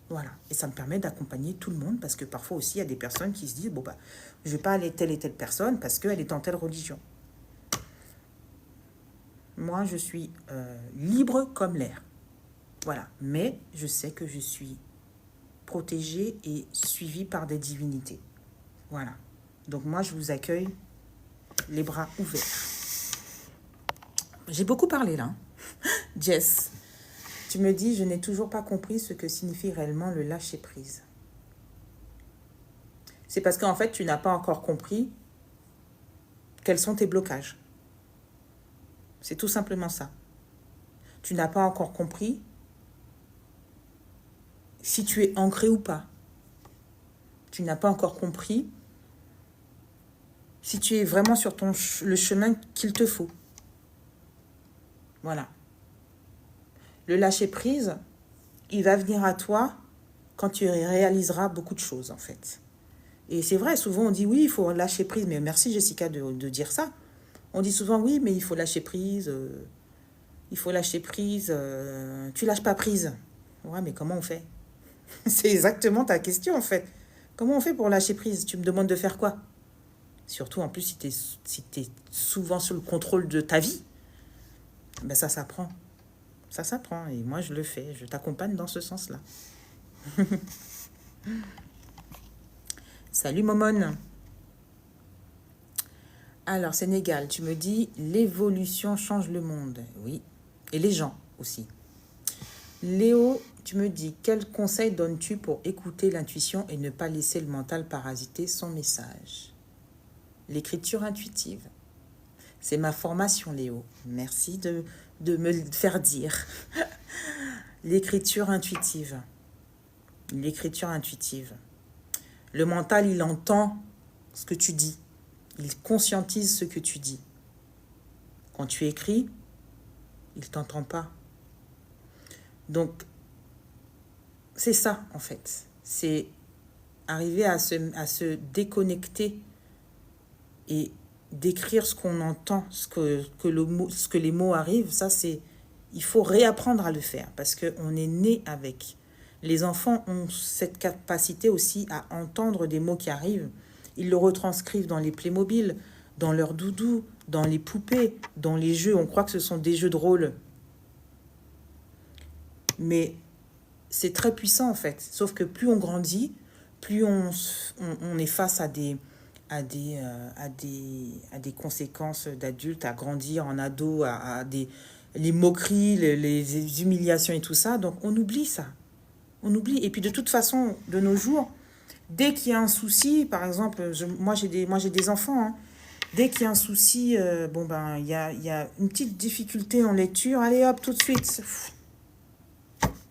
Voilà. Et ça me permet d'accompagner tout le monde parce que parfois aussi, il y a des personnes qui se disent, bon, bah, je ne vais pas aller telle et telle personne parce qu'elle est en telle religion. Moi, je suis libre comme l'air. Voilà. Mais je sais que je suis protégée et suivie par des divinités. Voilà. Donc moi, je vous accueille les bras ouverts. J'ai beaucoup parlé là. Jess, tu me dis, je n'ai toujours pas compris ce que signifie réellement le lâcher-prise. C'est parce qu'en fait, tu n'as pas encore compris quels sont tes blocages. C'est tout simplement ça. Tu n'as pas encore compris si tu es ancré ou pas. Tu n'as pas encore compris si tu es vraiment sur le chemin qu'il te faut. Voilà. Le lâcher-prise, il va venir à toi quand tu réaliseras beaucoup de choses, en fait. Et c'est vrai, souvent on dit oui, il faut lâcher prise. Mais merci Jessica de dire ça. On dit souvent oui, mais il faut lâcher prise. Il faut lâcher prise. Tu lâches pas prise. Ouais, mais comment on fait? C'est exactement ta question, en fait. Comment on fait pour lâcher prise? Tu me demandes de faire quoi? Surtout, en plus, si t'es souvent sous le contrôle de ta vie. Ben ça s'apprend. Ça s'apprend. Et moi, je le fais. Je t'accompagne dans ce sens-là. Salut, Momone. Alors, Sénégal, tu me dis, l'évolution change le monde. Oui. Et les gens aussi. Léo, tu me dis, quel conseil donnes-tu pour écouter l'intuition et ne pas laisser le mental parasiter son message? L'écriture intuitive. C'est ma formation, Léo. Merci de me le faire dire. L'écriture intuitive. L'écriture intuitive. Le mental, il entend ce que tu dis. Il conscientise ce que tu dis. Quand tu écris, il ne t'entend pas. Donc, c'est ça, en fait. C'est arriver à se déconnecter et d'écrire ce qu'on entend, ce que les mots arrivent. Ça, il faut réapprendre à le faire parce qu'on est né avec. Les enfants ont cette capacité aussi à entendre des mots qui arrivent. Ils le retranscrivent dans les Playmobil, dans leurs doudous, dans les poupées, dans les jeux. On croit que ce sont des jeux de rôle. Mais c'est très puissant, en fait. Sauf que plus on grandit, plus on est face à des conséquences d'adultes, à grandir en ado, les moqueries, les humiliations et tout ça. Donc, on oublie ça. On oublie. Et puis, de toute façon, de nos jours, dès qu'il y a un souci, par exemple, moi j'ai des enfants, hein, dès qu'il y a un souci, il y a une petite difficulté en lecture, allez hop, tout de suite.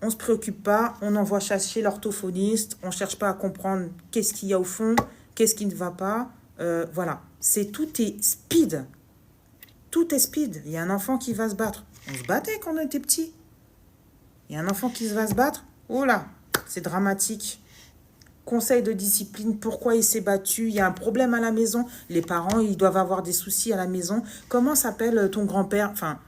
On ne se préoccupe pas, on envoie chercher l'orthophoniste, on ne cherche pas à comprendre qu'est-ce qu'il y a au fond, qu'est-ce qui ne va pas. Voilà, tout est speed. Tout est speed. Il y a un enfant qui va se battre. On se battait quand on était petit. Il y a un enfant qui va se battre. Oh là, c'est dramatique. Conseil de discipline, pourquoi il s'est battu? Il y a un problème à la maison. Les parents, ils doivent avoir des soucis à la maison. Comment s'appelle ton grand-père? Enfin,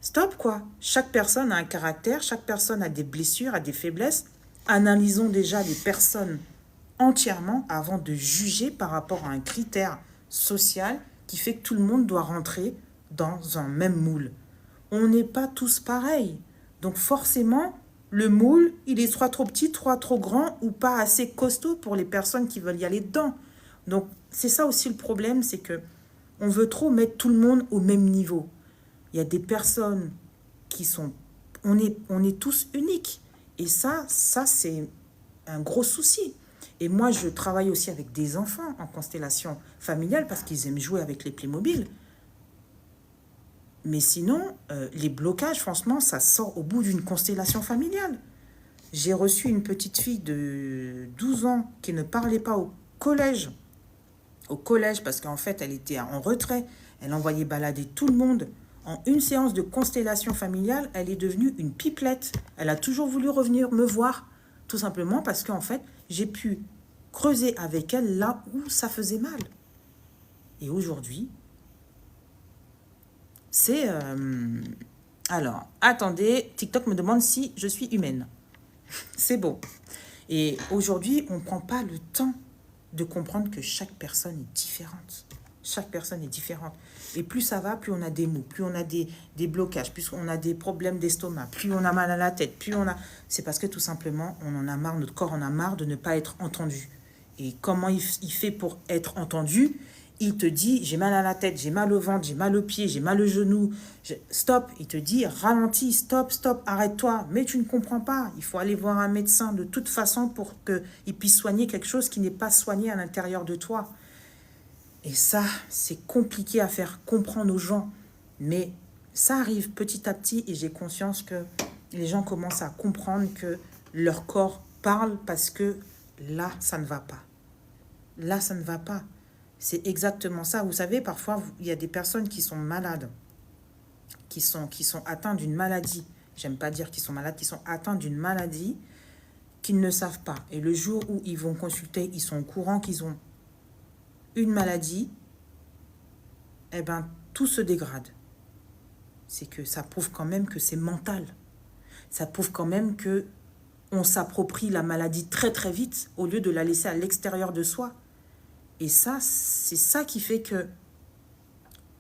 stop quoi. Chaque personne a un caractère, chaque personne a des blessures, a des faiblesses. Analysons déjà les personnes entièrement avant de juger par rapport à un critère social qui fait que tout le monde doit rentrer dans un même moule. On n'est pas tous pareils. Donc forcément, le moule, il est soit trop petit, soit trop grand ou pas assez costaud pour les personnes qui veulent y aller dedans. Donc c'est ça aussi le problème, c'est que on veut trop mettre tout le monde au même niveau. Il y a des personnes qui sont... On est tous uniques. Et ça c'est un gros souci. Et moi, je travaille aussi avec des enfants en constellation familiale parce qu'ils aiment jouer avec les Playmobil. Mais sinon, les blocages, franchement, ça sort au bout d'une constellation familiale. J'ai reçu une petite fille de 12 ans qui ne parlait pas au collège. Au collège, parce qu'en fait, elle était en retrait. Elle envoyait balader tout le monde. En une séance de constellation familiale, elle est devenue une pipelette. Elle a toujours voulu revenir me voir. Tout simplement parce qu'en fait, j'ai pu creuser avec elle là où ça faisait mal. Et aujourd'hui, c'est... Alors, attendez, TikTok me demande si je suis humaine. C'est bon. Et aujourd'hui, on ne prend pas le temps de comprendre que chaque personne est différente. Chaque personne est différente. Et plus ça va, plus on a des maux, plus on a des blocages, plus on a des problèmes d'estomac, plus on a mal à la tête, plus on a... C'est parce que tout simplement, on en a marre, notre corps en a marre de ne pas être entendu. Et comment il fait pour être entendu? Il te dit, j'ai mal à la tête, j'ai mal au ventre, j'ai mal aux pieds, j'ai mal au genou. Stop, il te dit, ralentis, stop, arrête-toi. Mais tu ne comprends pas. Il faut aller voir un médecin de toute façon pour qu'il puisse soigner quelque chose qui n'est pas soigné à l'intérieur de toi. Et ça, c'est compliqué à faire comprendre aux gens. Mais ça arrive petit à petit et j'ai conscience que les gens commencent à comprendre que leur corps parle parce que là, ça ne va pas. Là, ça ne va pas. C'est exactement ça. Vous savez, parfois, il y a des personnes qui sont malades, qui sont atteints d'une maladie. J'aime pas dire qu'ils sont malades, qui sont atteints d'une maladie qu'ils ne savent pas. Et le jour où ils vont consulter, ils sont au courant qu'ils ont une maladie, eh ben, tout se dégrade. C'est que ça prouve quand même que c'est mental. Ça prouve quand même que on s'approprie la maladie très très vite au lieu de la laisser à l'extérieur de soi. Et ça, c'est ça qui fait que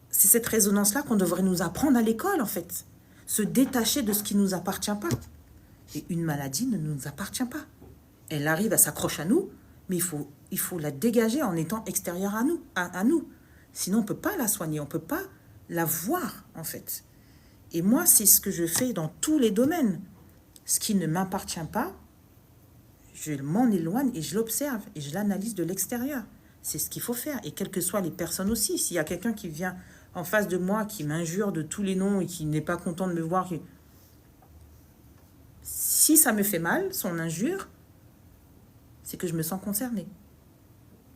c'est cette résonance-là qu'on devrait nous apprendre à l'école, en fait. Se détacher de ce qui ne nous appartient pas. Et une maladie ne nous appartient pas. Elle arrive, elle s'accroche à nous, mais il faut la dégager en étant extérieure à nous. Sinon, on ne peut pas la soigner, on ne peut pas la voir, en fait. Et moi, c'est ce que je fais dans tous les domaines. Ce qui ne m'appartient pas, je m'en éloigne et je l'observe et je l'analyse de l'extérieur. C'est ce qu'il faut faire. Et quelles que soient les personnes aussi. S'il y a quelqu'un qui vient en face de moi, qui m'injure de tous les noms et qui n'est pas content de me voir, si ça me fait mal, son injure, c'est que je me sens concernée.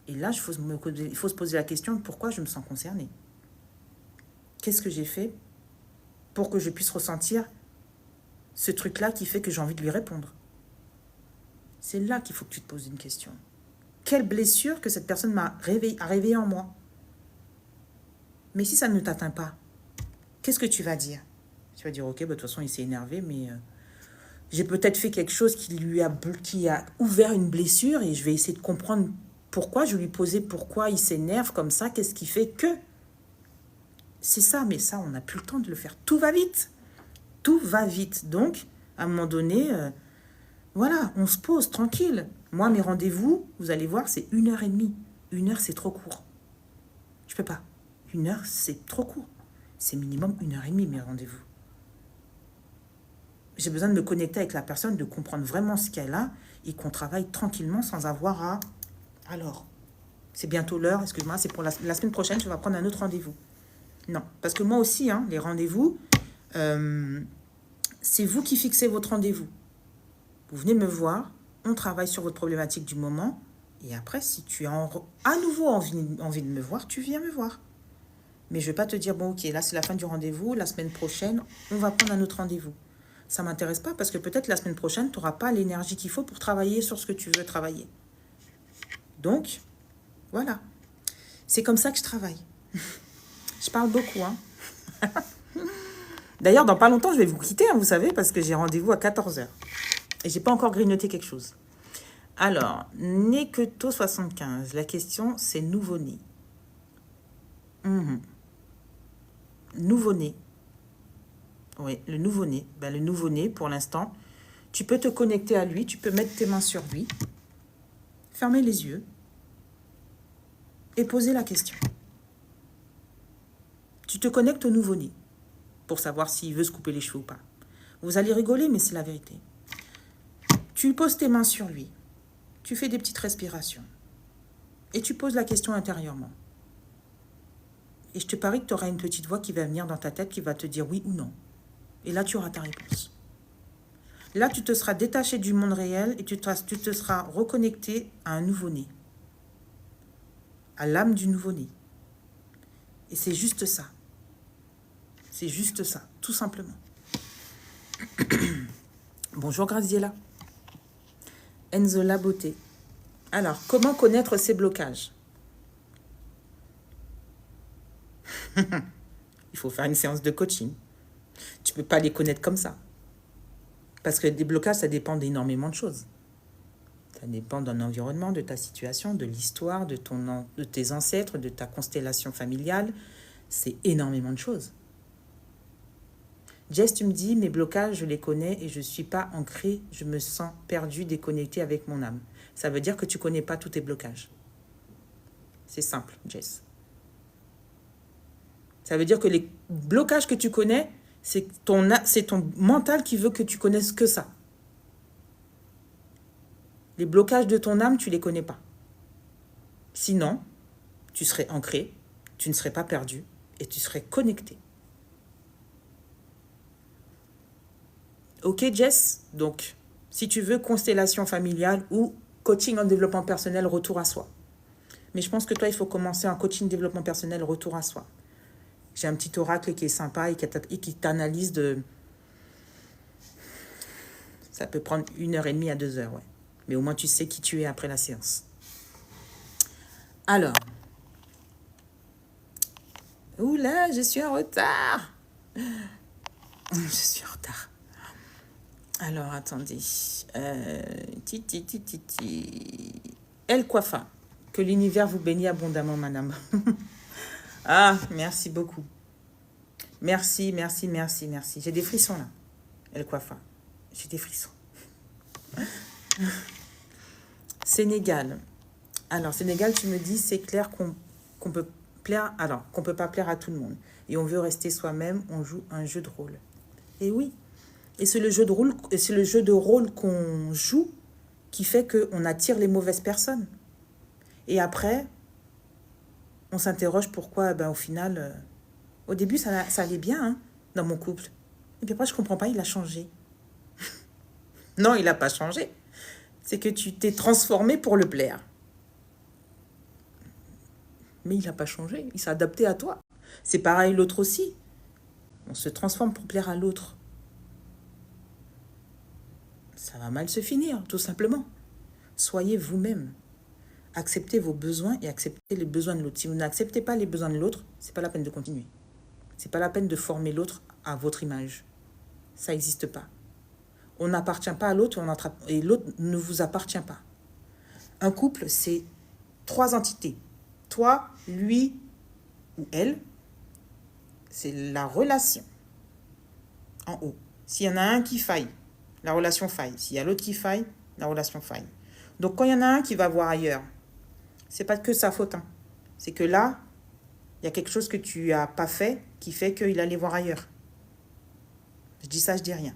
Et là, il faut se poser la question de pourquoi je me sens concernée. Qu'est-ce que j'ai fait pour que je puisse ressentir ce truc-là qui fait que j'ai envie de lui répondre? C'est là qu'il faut que tu te poses une question. Quelle blessure que cette personne a réveillée en moi? Mais si ça ne t'atteint pas, qu'est-ce que tu vas dire? Tu vas dire, ok, bah, de toute façon, il s'est énervé, mais j'ai peut-être fait quelque chose qui a ouvert une blessure et je vais essayer de comprendre pourquoi. Je lui posais pourquoi il s'énerve comme ça, qu'est-ce qui fait que... C'est ça, mais ça, on n'a plus le temps de le faire. Tout va vite. Tout va vite. Donc, à un moment donné, voilà, on se pose tranquille. Moi, mes rendez-vous, vous allez voir, c'est 1h30. 1 heure, c'est trop court. Je peux pas. 1 heure, c'est trop court. C'est minimum 1h30, mes rendez-vous. J'ai besoin de me connecter avec la personne, de comprendre vraiment ce qu'elle a et qu'on travaille tranquillement sans avoir à... Alors, c'est bientôt l'heure, excuse-moi, c'est pour la semaine prochaine, je vais prendre un autre rendez-vous. Non, parce que moi aussi, les rendez-vous, c'est vous qui fixez votre rendez-vous. Vous venez me voir, on travaille sur votre problématique du moment. Et après, si tu as à nouveau envie de me voir, tu viens me voir. Mais je ne vais pas te dire, bon, ok, là, c'est la fin du rendez-vous. La semaine prochaine, on va prendre un autre rendez-vous. Ça ne m'intéresse pas parce que peut-être la semaine prochaine, tu n'auras pas l'énergie qu'il faut pour travailler sur ce que tu veux travailler. Donc, voilà. C'est comme ça que je travaille. Je parle beaucoup, hein. D'ailleurs, dans pas longtemps, je vais vous quitter, hein, vous savez, parce que j'ai rendez-vous à 14 h. Et j'ai pas encore grignoté quelque chose. Alors, Neketo 75. La question, c'est nouveau-né. Nouveau-né. Oui, le nouveau-né. Ben, le nouveau-né, pour l'instant, tu peux te connecter à lui, tu peux mettre tes mains sur lui, fermer les yeux et poser la question. Tu te connectes au nouveau-né pour savoir s'il veut se couper les cheveux ou pas. Vous allez rigoler, mais c'est la vérité. Tu poses tes mains sur lui, tu fais des petites respirations et tu poses la question intérieurement. Et je te parie que tu auras une petite voix qui va venir dans ta tête qui va te dire oui ou non. Et là, tu auras ta réponse. Là, tu te seras détaché du monde réel et tu te seras reconnecté à un nouveau-né, à l'âme du nouveau-né. Et c'est juste ça. C'est juste ça, tout simplement. Bonjour Graziella. Enzola Beauté. Alors, comment connaître ces blocages? Il faut faire une séance de coaching. Tu ne peux pas les connaître comme ça. Parce que des blocages, ça dépend d'énormément de choses. Ça dépend d'un environnement, de ta situation, de l'histoire, de tes ancêtres, de ta constellation familiale. C'est énormément de choses. Jess, tu me dis, mes blocages, je les connais et je ne suis pas ancrée, je me sens perdue, déconnectée avec mon âme. Ça veut dire que tu ne connais pas tous tes blocages. C'est simple, Jess. Ça veut dire que les blocages que tu connais, c'est ton mental qui veut que tu connaisses que ça. Les blocages de ton âme, tu ne les connais pas. Sinon, tu serais ancré, tu ne serais pas perdu et tu serais connecté. Ok, Jess? Donc, si tu veux, constellation familiale ou coaching en développement personnel, retour à soi. Mais je pense que toi, il faut commencer en coaching développement personnel, retour à soi. J'ai un petit oracle qui est sympa et qui t'analyse de... Ça peut prendre 1h30 à 2 heures, ouais. Mais au moins, tu sais qui tu es après la séance. Alors. Oula, je suis en retard. Je suis en retard. Alors, attendez. El Coiffa. Que l'univers vous bénisse abondamment, madame. Ah, merci beaucoup. Merci, merci, merci, merci. J'ai des frissons, là. El Coiffa. J'ai des frissons. Sénégal. Alors, Sénégal, tu me dis, c'est clair qu'on peut plaire... Alors, qu'on peut pas plaire à tout le monde. Et on veut rester soi-même, on joue un jeu de rôle. Et oui. Et c'est le jeu de rôle qu'on joue qui fait qu'on attire les mauvaises personnes. Et après, on s'interroge pourquoi, au final, au début, ça allait bien hein, dans mon couple. Et puis après, je ne comprends pas, il a changé. Non, il n'a pas changé. C'est que tu t'es transformé pour le plaire. Mais il n'a pas changé, il s'est adapté à toi. C'est pareil l'autre aussi. On se transforme pour plaire à l'autre. Ça va mal se finir, tout simplement. Soyez vous-même. Acceptez vos besoins et acceptez les besoins de l'autre. Si vous n'acceptez pas les besoins de l'autre, c'est pas la peine de continuer. C'est pas la peine de former l'autre à votre image. Ça n'existe pas. On n'appartient pas à l'autre et l'autre ne vous appartient pas. Un couple, c'est 3 entités. Toi, lui ou elle, c'est la relation en haut. S'il y en a un qui faille, la relation faille. S'il y a l'autre qui faille, la relation faille. Donc, quand il y en a un qui va voir ailleurs, c'est pas que sa faute. Hein. C'est que là, il y a quelque chose que tu n'as pas fait qui fait qu'il allait voir ailleurs. Je dis ça, je dis rien.